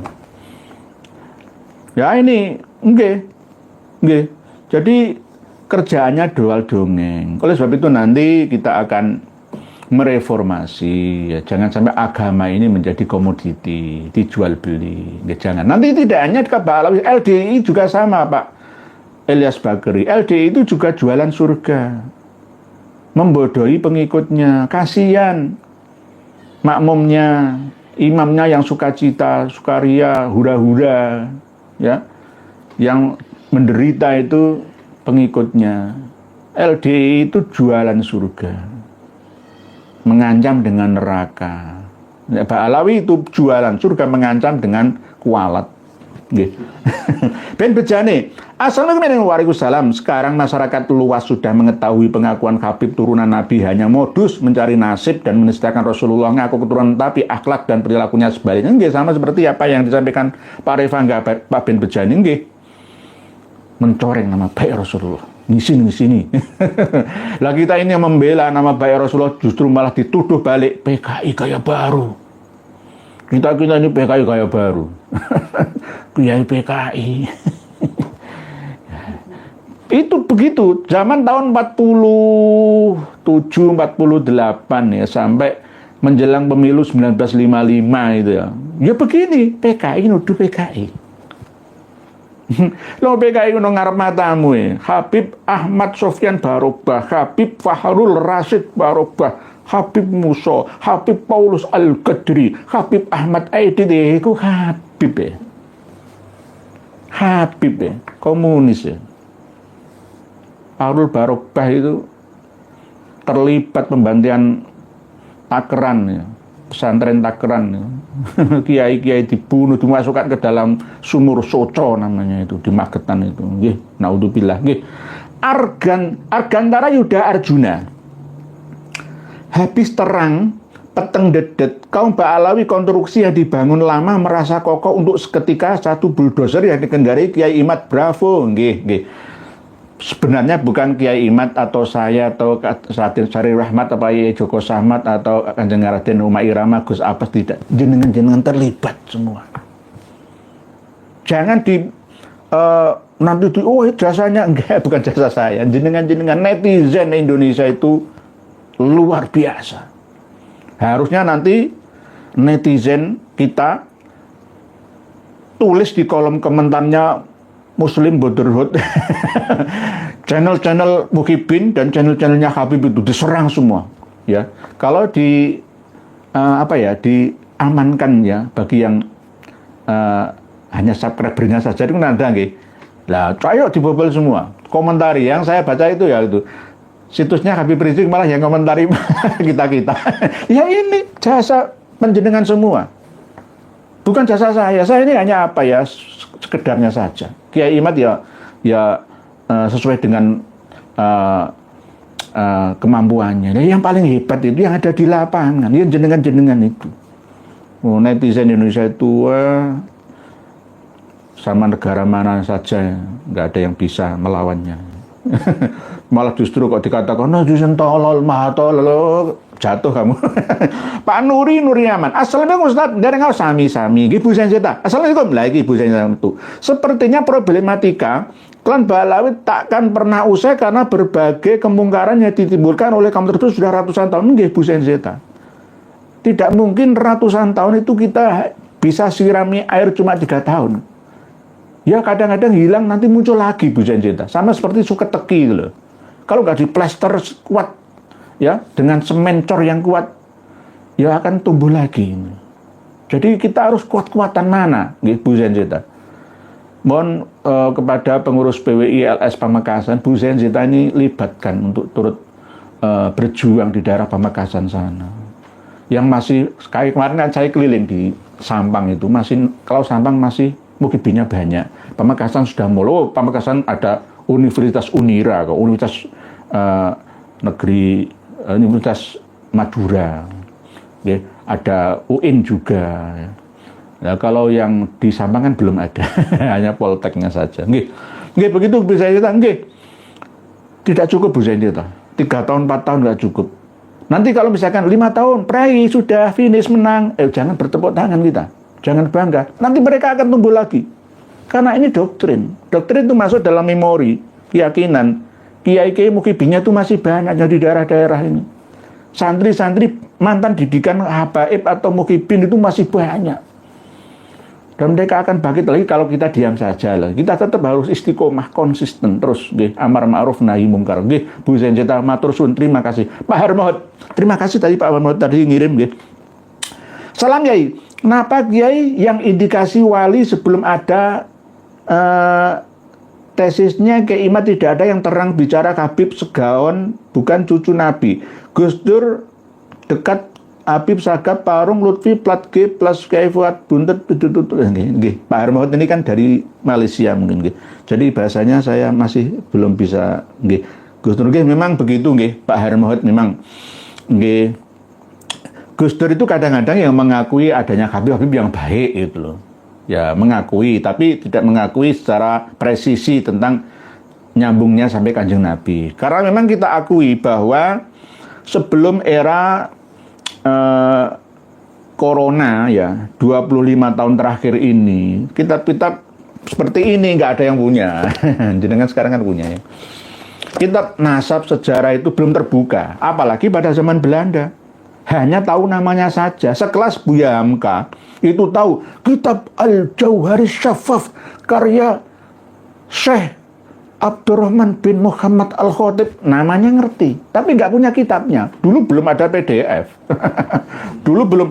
A: Ya ini, nggih. Jadi kerjaannya doal dongeng. Oleh sebab itu nanti kita akan mereformasi. Ya, jangan sampai agama ini menjadi komoditi, dijual beli. Ya, jangan. Nanti tidak hanya ke Ba'alawi, LDI juga sama Pak Ilyas Bakri. LDI itu juga jualan surga. Membodohi pengikutnya. Kasihan makmumnya, imamnya yang sukacita, sukaria, hura-hura. Ya, yang menderita itu pengikutnya. LDI itu jualan surga, mengancam dengan neraka. Ba'alawi itu jualan surga, mengancam dengan kualat. Ben bejane, Assalamualaikum warahmatullahi wabarakatuh. Sekarang masyarakat luas sudah mengetahui pengakuan Habib turunan Nabi hanya modus mencari nasib dan menistakan Rasulullah, ngaku keturunan tapi akhlak dan perilakunya sebaliknya. Nggih, sama seperti apa yang disampaikan Pak Revangga, Pak Ben Bejani, nggih. Mencoreng nama baik Rasulullah. Ngisi. Lah kita ini yang membela nama baik Rasulullah justru malah dituduh balik PKI gaya baru. Kita ini PKI gaya baru. Kiai PKI. Itu begitu. Zaman tahun 47, 48 ya sampai menjelang pemilu 1955 itu ya. Ya begini, PKI nuduh PKI. Lo PKI ngono ngarep matamu ya. Habib Ahmad Sofyan Barobah, Habib Fahrul Rasid Barobah, Habib Musa, Habib Paulus Al-Qadri, Habib Ahmad Aidid itu Habib ya. Habib ya, komunis ya. Fahrul Barobah itu terlibat pembantian Takran ya. Pesantren Takran ya. Kiai-kiai dibunuh, dimasukkan ke dalam sumur Soco namanya itu, di Magetan itu. Nggih, naudzubillah. Nggih. Argantara Yuda Arjuna. Habis terang, peteng dedet, kaum Ba'alawi konstruksi yang dibangun lama merasa kokoh untuk seketika satu bulldozer yang dikendarai Kiai Imad. Bravo, nggih. Sebenarnya bukan Kiai Imad atau saya atau Satin Sari Rahmat atau Kiai Joko Sahmat atau Kanjeng Raden Umar Irama, Gus Abbas, tidak. Jenengan terlibat semua. Jangan nanti jasanya enggak, bukan jasa saya. Jenengan netizen Indonesia itu luar biasa. Harusnya nanti netizen kita tulis di kolom komentarnya Muslim Brotherhood. Channel-channel Muhyiddin dan channel-channelnya Habib itu diserang semua. Ya, kalau diamankan ya bagi yang hanya subscribernya saja itu nanda nggih. Lah, ayo dibobol semua. Komentari yang saya baca itu ya itu. Situsnya Habib Rizik malah yang komentari kita-kita. Ya ini jasa penjenengan semua. Bukan jasa saya. Saya ini hanya apa ya, sekedarnya saja. Kiai Imad ya sesuai dengan kemampuannya. Yang paling hebat itu yang ada di lapangan, yang jenengan itu. Netizen Indonesia itu sama negara mana saja nggak ada yang bisa melawannya. Malah justru kok dikatakan netizen tolol, maha tolol, jatuh kamu. Pak Nuri Aman. Assalamualaikum Ustaz. Dari engkau sami. Ibu Senseta. Assalamualaikum. Lagi Ibu Senseta itu. Sepertinya problematika klan Ba'alawi takkan pernah usai karena berbagai kemungkaran yang ditimbulkan oleh kaum tersebut sudah ratusan tahun. Nggih Bu Senseta. Tidak mungkin ratusan tahun itu kita bisa sirami air cuma 3 tahun. Ya kadang-kadang hilang nanti muncul lagi Bu Zenjita. Sama seperti suket teki loh. Kalau nggak diplester kuat ya dengan semen cor yang kuat, ya akan tumbuh lagi. Jadi kita harus kuat-kuatan mana, Bu Zenjita. Mohon kepada pengurus PWI LS Pamekasan, Bu Zenjita ini libatkan untuk turut berjuang di daerah Pamekasan sana. Yang masih kayak kemarin kan saya keliling di Sampang itu masih, kalau Sampang masih Mukibinya banyak. Pamekasan sudah mulai. Pamekasan ada Universitas Unira, Universitas Negeri, Universitas Madura, ya, ada UIN juga. Ya. Nah, kalau yang di Sampang kan belum ada, hanya Polteknya saja. Nggih, begitu bisa kita. Nggih, tidak cukup Bu Zenjita. 3 tahun, 4 tahun nggak cukup. Nanti kalau misalkan 5 tahun, peraih sudah finish menang, jangan bertepuk tangan kita. Jangan bangga. Nanti mereka akan tumbuh lagi. Karena ini doktrin. Doktrin itu masuk dalam memori, keyakinan. Kiai-kiai Mukibinya itu masih banyak di daerah-daerah ini. Santri-santri mantan didikan habaib atau Mukibin itu masih banyak. Dan mereka akan bangkit lagi kalau kita diam saja lah. Kita tetap harus istiqomah, konsisten terus. Amar ma'ruf nahi mungkar. Bu Zenjita matur suwun, terima kasih. Pak Harmohot, terima kasih tadi Pak Harmohot tadi ngirim. Salam Yai. Kenapa Kiai yang indikasi wali sebelum ada tesisnya Kiai Imad tidak ada yang terang bicara Habib Segaon bukan cucu Nabi. Gus Dur dekat Habib Sagap Parung Lutfi plat G plus Kiai Fuad Buntet. Pak Harmohot ini kan dari Malaysia mungkin. Jadi bahasanya saya masih belum bisa. Gus Dur memang begitu Pak Harmohot memang. Gus Dur itu kadang-kadang yang mengakui adanya Habib yang baik itu loh. Ya mengakui, tapi tidak mengakui secara presisi tentang nyambungnya sampai Kanjeng Nabi. Karena memang kita akui bahwa sebelum era Corona ya, 25 tahun terakhir ini, kitab-kitab seperti ini nggak ada yang punya. Jenengan sekarang kan punya ya. Kitab nasab sejarah itu belum terbuka, apalagi pada zaman Belanda. Hanya tahu namanya saja. Sekelas Buya Hamka itu tahu kitab Al-Jauharis Syafaf karya Syekh Abdurrahman bin Muhammad Al-Khatib, namanya ngerti, tapi nggak punya kitabnya. Dulu belum ada PDF. Dulu belum.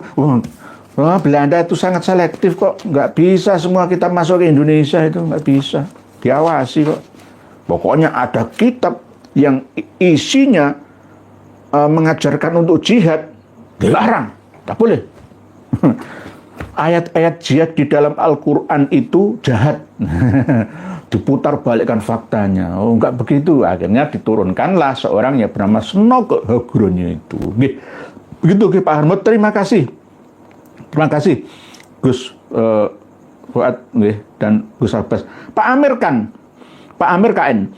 A: Belanda itu sangat selektif kok, nggak bisa semua kitab masuk ke Indonesia, itu nggak bisa, diawasi kok. Pokoknya ada kitab yang isinya mengajarkan untuk jihad, dilarang, tak boleh. Ayat-ayat jihad di dalam Al-Quran itu jahat. Diputar balikkan faktanya. Oh, enggak begitu. Akhirnya diturunkanlah seorang yang bernama Senoke Hagronya itu. Begitu Pak Harmohot, terima kasih. Terima kasih Gus Fuad dan Gus Abbas. Pak Amir KN.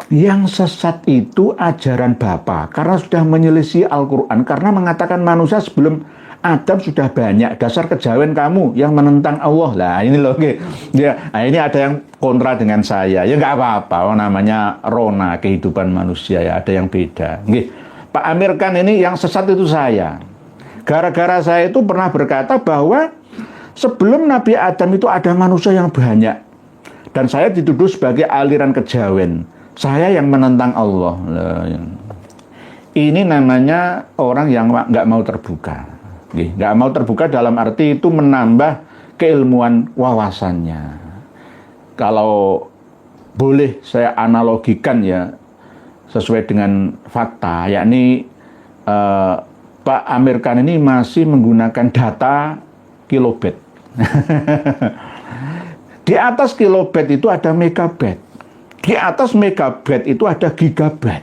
A: Yang sesat itu ajaran Bapak karena sudah menyelisih Al-Quran, karena mengatakan manusia sebelum Adam sudah banyak, dasar kejawen kamu yang menentang Allah. Lah ini loh, ya, ini ada yang kontra dengan saya, ya nggak apa-apa, namanya rona kehidupan manusia ya, ada yang beda. Pak Amir kan ini yang sesat itu saya, gara-gara saya itu pernah berkata bahwa sebelum Nabi Adam itu ada manusia yang banyak, dan saya dituduh sebagai aliran kejawen. Saya yang menentang Allah. Ini namanya orang yang nggak mau terbuka. Nggak mau terbuka dalam arti itu menambah keilmuan wawasannya. Kalau boleh saya analogikan ya, sesuai dengan fakta, yakni Pak Amir Khan ini masih menggunakan data kilobit. Di atas kilobit itu ada megabit. Di atas megabit itu ada gigabyte.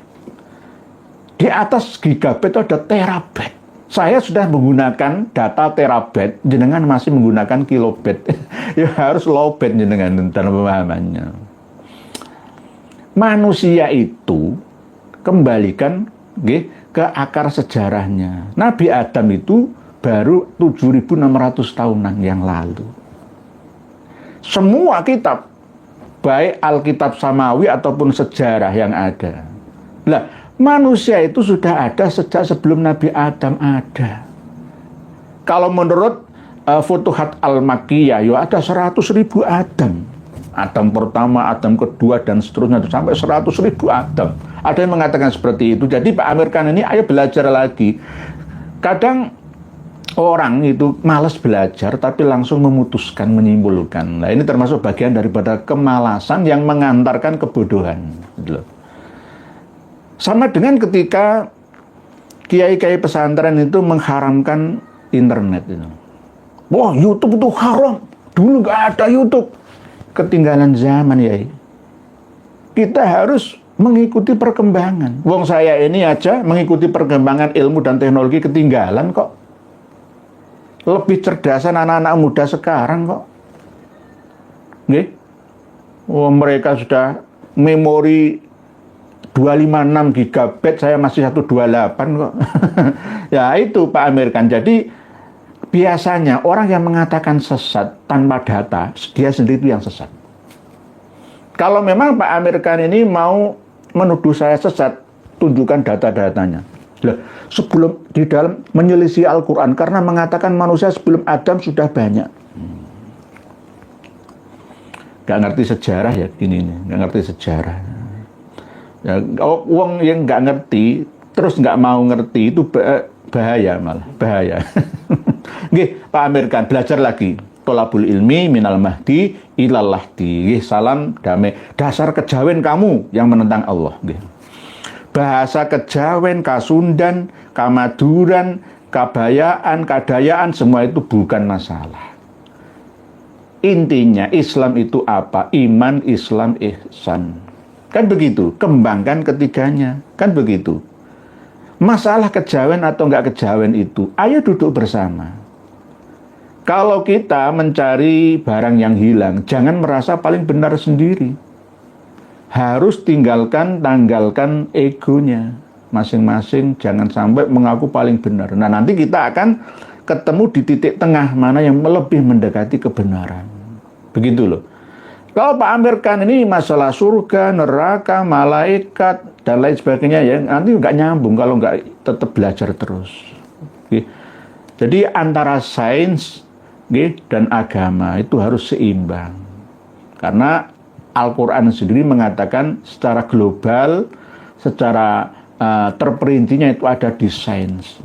A: Di atas gigabyte itu ada terabyte. Saya sudah menggunakan data terabyte, jenengan masih menggunakan kilobit. Ya harus lowbit jenengan dalam pemahamannya. Manusia itu kembalikan ke akar sejarahnya. Nabi Adam itu baru 7.600 tahunan yang lalu. Semua kitab, baik Alkitab Samawi ataupun sejarah yang ada. Lah, manusia itu sudah ada sejak sebelum Nabi Adam ada. Kalau menurut Futuhat Al-Makkiyah, ya ada 100.000 Adam. Adam pertama, Adam kedua, dan seterusnya sampai 100.000 Adam. Ada yang mengatakan seperti itu. Jadi Pak Amir Khan ini ayo belajar lagi. Kadang orang itu malas belajar tapi langsung memutuskan, menyimpulkan. Nah, ini termasuk bagian daripada kemalasan yang mengantarkan kebodohan. Sama dengan ketika kiai-kiai pesantren itu mengharamkan internet itu. Wah, YouTube itu haram. Dulu nggak ada YouTube. Ketinggalan zaman, ya. Kita harus mengikuti perkembangan. Wong saya ini aja mengikuti perkembangan ilmu dan teknologi ketinggalan kok. Lebih cerdasan anak-anak muda sekarang kok. Nggih. Oh, mereka sudah memori 256 GB, saya masih 128 kok. Ya itu Pak Amir Khan. Jadi biasanya orang yang mengatakan sesat tanpa data, dia sendiri itu yang sesat. Kalau memang Pak Amir Khan ini mau menuduh saya sesat, tunjukkan data-datanya. Sebelum di dalam menyelisih Al-Quran, karena mengatakan manusia sebelum Adam sudah banyak. Gak ngerti sejarah ya, gini nih, gak ngerti sejarah. Ya, wong yang nggak ngerti terus nggak mau ngerti itu bahaya, malah bahaya. Nggih, Pak Amir Khan, belajar lagi. Tolabul ilmi minal mahdi ilal lahdi. Nggih, salam damai. Dasar kejawen kamu yang menentang Allah. Nggih. Bahasa kejawen, kasundan, kamaduran, kabayaan, kadayaan, semua itu bukan masalah. Intinya Islam itu apa? Iman, Islam, ihsan. Kan begitu, kembangkan ketiganya, kan begitu. Masalah kejawen atau enggak kejawen itu, ayo duduk bersama. Kalau kita mencari barang yang hilang, jangan merasa paling benar sendiri. Harus tanggalkan egonya masing-masing, jangan sampai mengaku paling benar. Nah, nanti kita akan ketemu di titik tengah mana yang lebih mendekati kebenaran. Begitu loh. Kalau Pak Amir Khan ini masalah surga, neraka, malaikat, dan lain sebagainya, ya nanti nggak nyambung kalau nggak tetap belajar terus. Oke. Jadi antara sains dan agama itu harus seimbang. Karena Al-Quran sendiri mengatakan secara global, secara terperincinya itu ada di sains.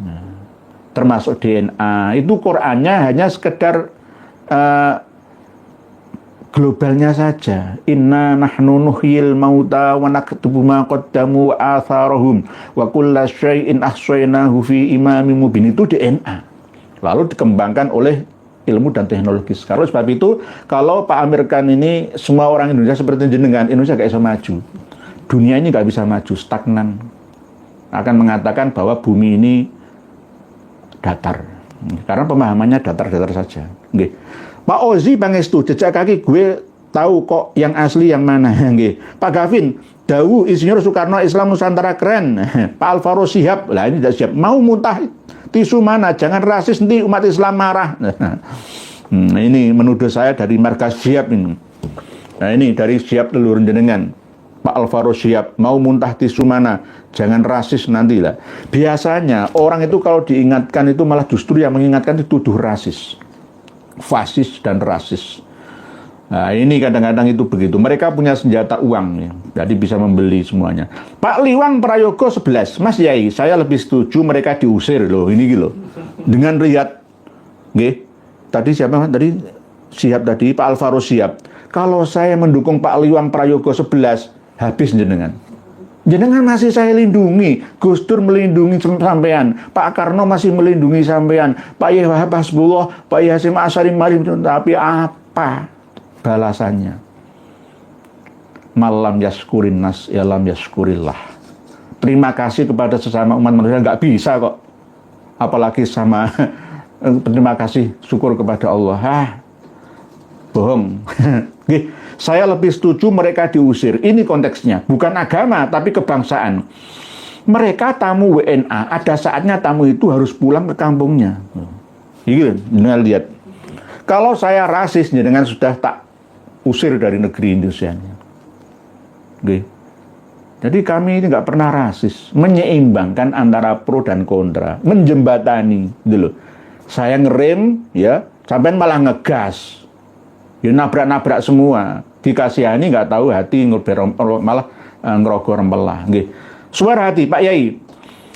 A: Termasuk DNA. Itu Qurannya hanya sekedar globalnya saja. Inna nahnu nuhyil mauta wa naktubu ma qaddamu wa atharahum wa kulla syai'in ahsaynahu fi imamin mubin. Itu DNA. Lalu dikembangkan oleh ilmu dan teknologi. Kalau sebab itu, kalau Pak Amir Khan ini semua orang Indonesia seperti jenengan, Indonesia gak bisa maju. Dunia ini gak bisa maju, stagnan. Akan mengatakan bahwa bumi ini datar. Karena pemahamannya datar-datar saja. Nggih. Pak Ozi Pangestu, jejak kaki gue tahu kok yang asli yang mana. Pak Gavin, Dawu Insinyur Soekarno Islam Nusantara keren. Pak Alvaro Shihab, lah ini tidak siap. Mau muntah tisu mana? Jangan rasis, nanti umat Islam marah. Ini menuduh saya dari markas Shihab ini. Nah ini dari Shihab leluhur jenengan. Pak Alvaro Shihab, mau muntah tisu mana? Jangan rasis nantilah. Biasanya orang itu kalau diingatkan itu malah justru yang mengingatkan itu tuduh rasis. Fasis dan rasis. Nah ini kadang-kadang itu begitu. Mereka punya senjata uang ya. Jadi bisa membeli semuanya. Pak Liwang Prayogo 11. Mas Yai, saya lebih setuju mereka diusir loh. Ini gitu loh. Dengan Riyad. Nggih. Tadi siapa? Tadi Shihab tadi, Pak Alvaro Shihab. Kalau saya mendukung Pak Liwang Prayogo 11, habis jenengan. Jenengan masih saya lindungi, Gus Dur melindungi sampean, Pak Karno masih melindungi sampean, Pak Yai Wahab Hasbullah, Pak Yai Hasyim Asy'ari Mari, tapi apa balasannya? Malam yaskurin nas, yalam yaskurillah. Terima kasih kepada sesama umat manusia nggak bisa kok, apalagi sama terima kasih syukur kepada Allah. Bohong. Saya lebih setuju mereka diusir. Ini konteksnya, bukan agama tapi kebangsaan. Mereka tamu WNA, ada saatnya tamu itu harus pulang ke kampungnya. Gitu, dengan lihat. Kalau saya rasis, dengan sudah tak usir dari negeri Indonesia. Jadi kami ini nggak pernah rasis, menyeimbangkan antara pro dan kontra, menjembatani, gitu loh. Saya ngerem, ya, sampai malah ngegas. Ya nabrak-nabrak semua. dikasihani nggak tahu hati malah ngerogoh rempelah. Nggih. Suara hati Pak Yai.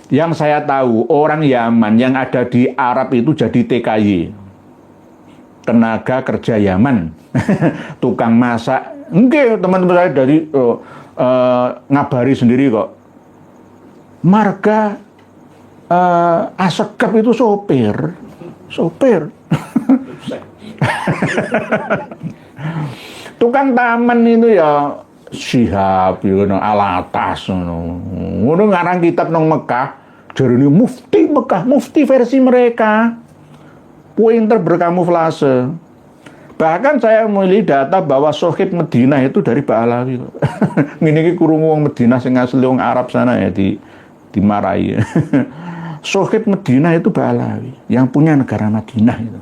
A: Yang saya tahu orang Yaman yang ada di Arab itu jadi TKY. Tenaga kerja Yaman. Tukang masak. Nggih, teman-teman saya dari ngabari sendiri kok. Marga Asegap itu sopir. Tukang taman itu ya Syihab, Alatas, ngono ngarang kitab nang Mekah, jarene mufti Mekah, mufti versi mereka, pinter berkamuflase. Bahkan saya mulai data bahwa Sohib Medina itu dari Ba'alawi. Ini krungu wong Medina sing asli wong Arab sana ya dimarahi. Sohib Medina itu Ba'alawi, yang punya negara Madinah itu.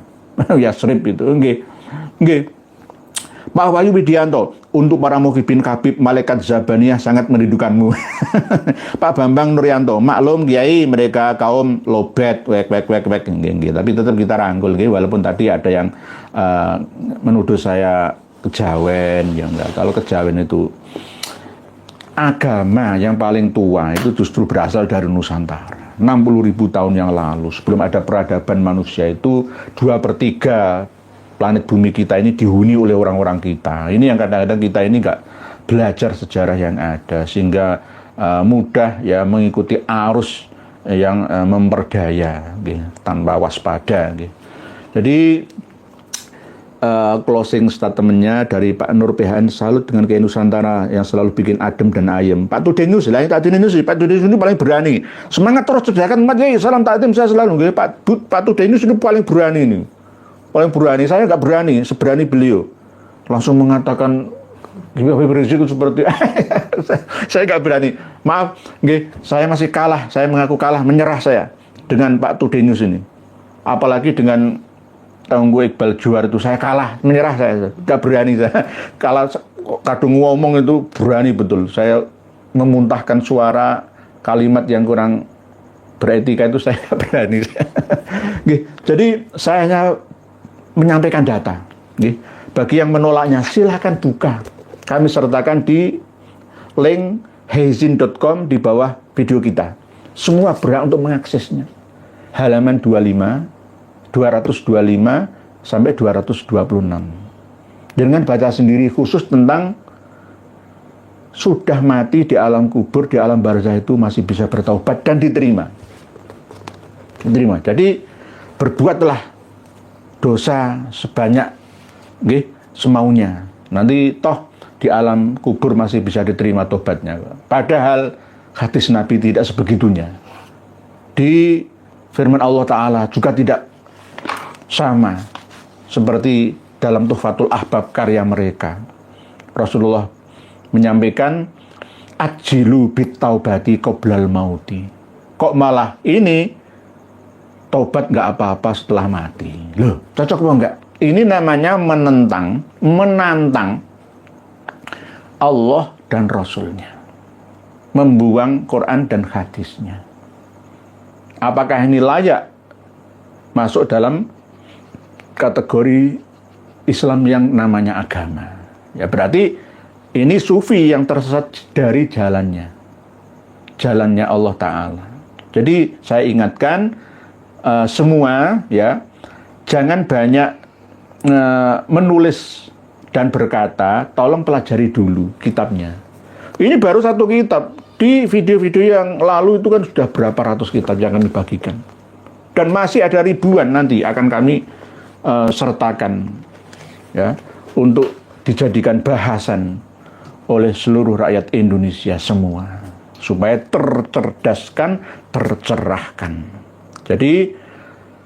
A: Yasrib itu, nggih. Pak Wahyu Widianto, untuk para muhibin Habib, malaikat Zabaniyah sangat merindukanmu. Pak Bambang Nuryanto, maklum Kiai mereka kaum lobet, wek. Tapi tetap kita rangkul, walaupun tadi ada yang menuduh saya kejawen, ya enggak. Kalau kejawen itu agama yang paling tua itu justru berasal dari Nusantara. 60.000 tahun yang lalu, sebelum ada peradaban manusia itu 2/3 planet bumi kita ini dihuni oleh orang-orang kita. Ini yang kadang-kadang kita ini nggak belajar sejarah yang ada, sehingga mudah ya mengikuti arus yang memperdaya, gitu, tanpa waspada. Gitu. Jadi closing statementnya dari Pak Nur PHN, salut dengan Kiai Nusantara yang selalu bikin adem dan ayem. Pak Tudenius, Pak Tudenius ini paling berani. Semangat terus cerdakan umat, ya salam takdim saya selalu. Gitu. Pak Tudenius ini paling berani ini. Paling berani, saya nggak berani, seberani beliau. Langsung mengatakan, berisiko seperti, saya nggak berani. Maaf, saya masih kalah, saya mengaku kalah, menyerah saya dengan Pak Tudenius ini. Apalagi dengan Tengku Iqbal Juar itu, saya kalah, menyerah saya, nggak berani saya. Kalau kadung ngomong itu berani betul. Saya memuntahkan suara, kalimat yang kurang beretika itu saya nggak berani. Jadi saya hanya menyampaikan data. Bagi yang menolaknya silahkan buka. Kami sertakan di link heizin.com di bawah video kita. Semua berhak untuk mengaksesnya. Halaman 225 sampai 226. Dengan baca sendiri khusus tentang sudah mati di alam kubur, di alam barzah itu masih bisa bertaubat dan diterima. Jadi berbuatlah dosa sebanyak semaunya. Nanti toh di alam kubur masih bisa diterima tobatnya. Padahal hadis Nabi tidak sebegitunya. Di firman Allah Ta'ala juga tidak sama seperti dalam Tuhfatul Ahbab karya mereka. Rasulullah menyampaikan ajilu bit taubati qoblal mauti. Kok malah ini taubat nggak apa-apa setelah mati. Loh, cocok apa enggak? Ini namanya menantang Allah dan Rasulnya. Membuang Quran dan hadisnya. Apakah ini layak masuk dalam kategori Islam yang namanya agama? Ya berarti ini sufi yang tersesat dari jalannya Allah Ta'ala. Jadi saya ingatkan semua ya, jangan banyak menulis dan berkata, tolong pelajari dulu kitabnya. Ini baru satu kitab. Di video-video yang lalu itu kan sudah berapa ratus kitab yang kami bagikan. Dan masih ada ribuan nanti akan kami sertakan ya, untuk dijadikan bahasan oleh seluruh rakyat Indonesia semua. Supaya tercerdaskan, tercerahkan. Jadi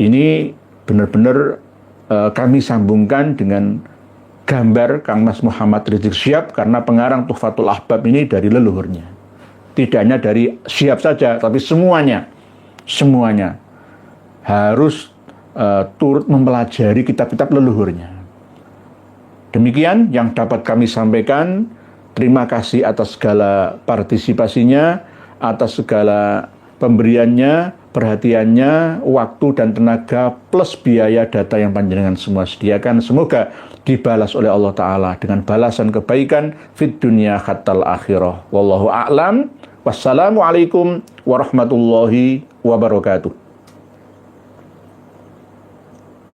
A: ini benar-benar kami sambungkan dengan gambar Kang Mas Muhammad Rizik Syihab, karena pengarang Tuhfatul Ahbab ini dari leluhurnya. Tidak hanya dari Syihab saja, tapi semuanya harus turut mempelajari kitab-kitab leluhurnya. Demikian yang dapat kami sampaikan. Terima kasih atas segala partisipasinya, atas segala pemberiannya. perhatiannya, waktu dan tenaga plus biaya data yang panjenengan semua sediakan. Semoga dibalas oleh Allah Ta'ala dengan balasan kebaikan fid dunya khattal akhirah. Wallahu a'lam. Wassalamualaikum warahmatullahi wabarakatuh.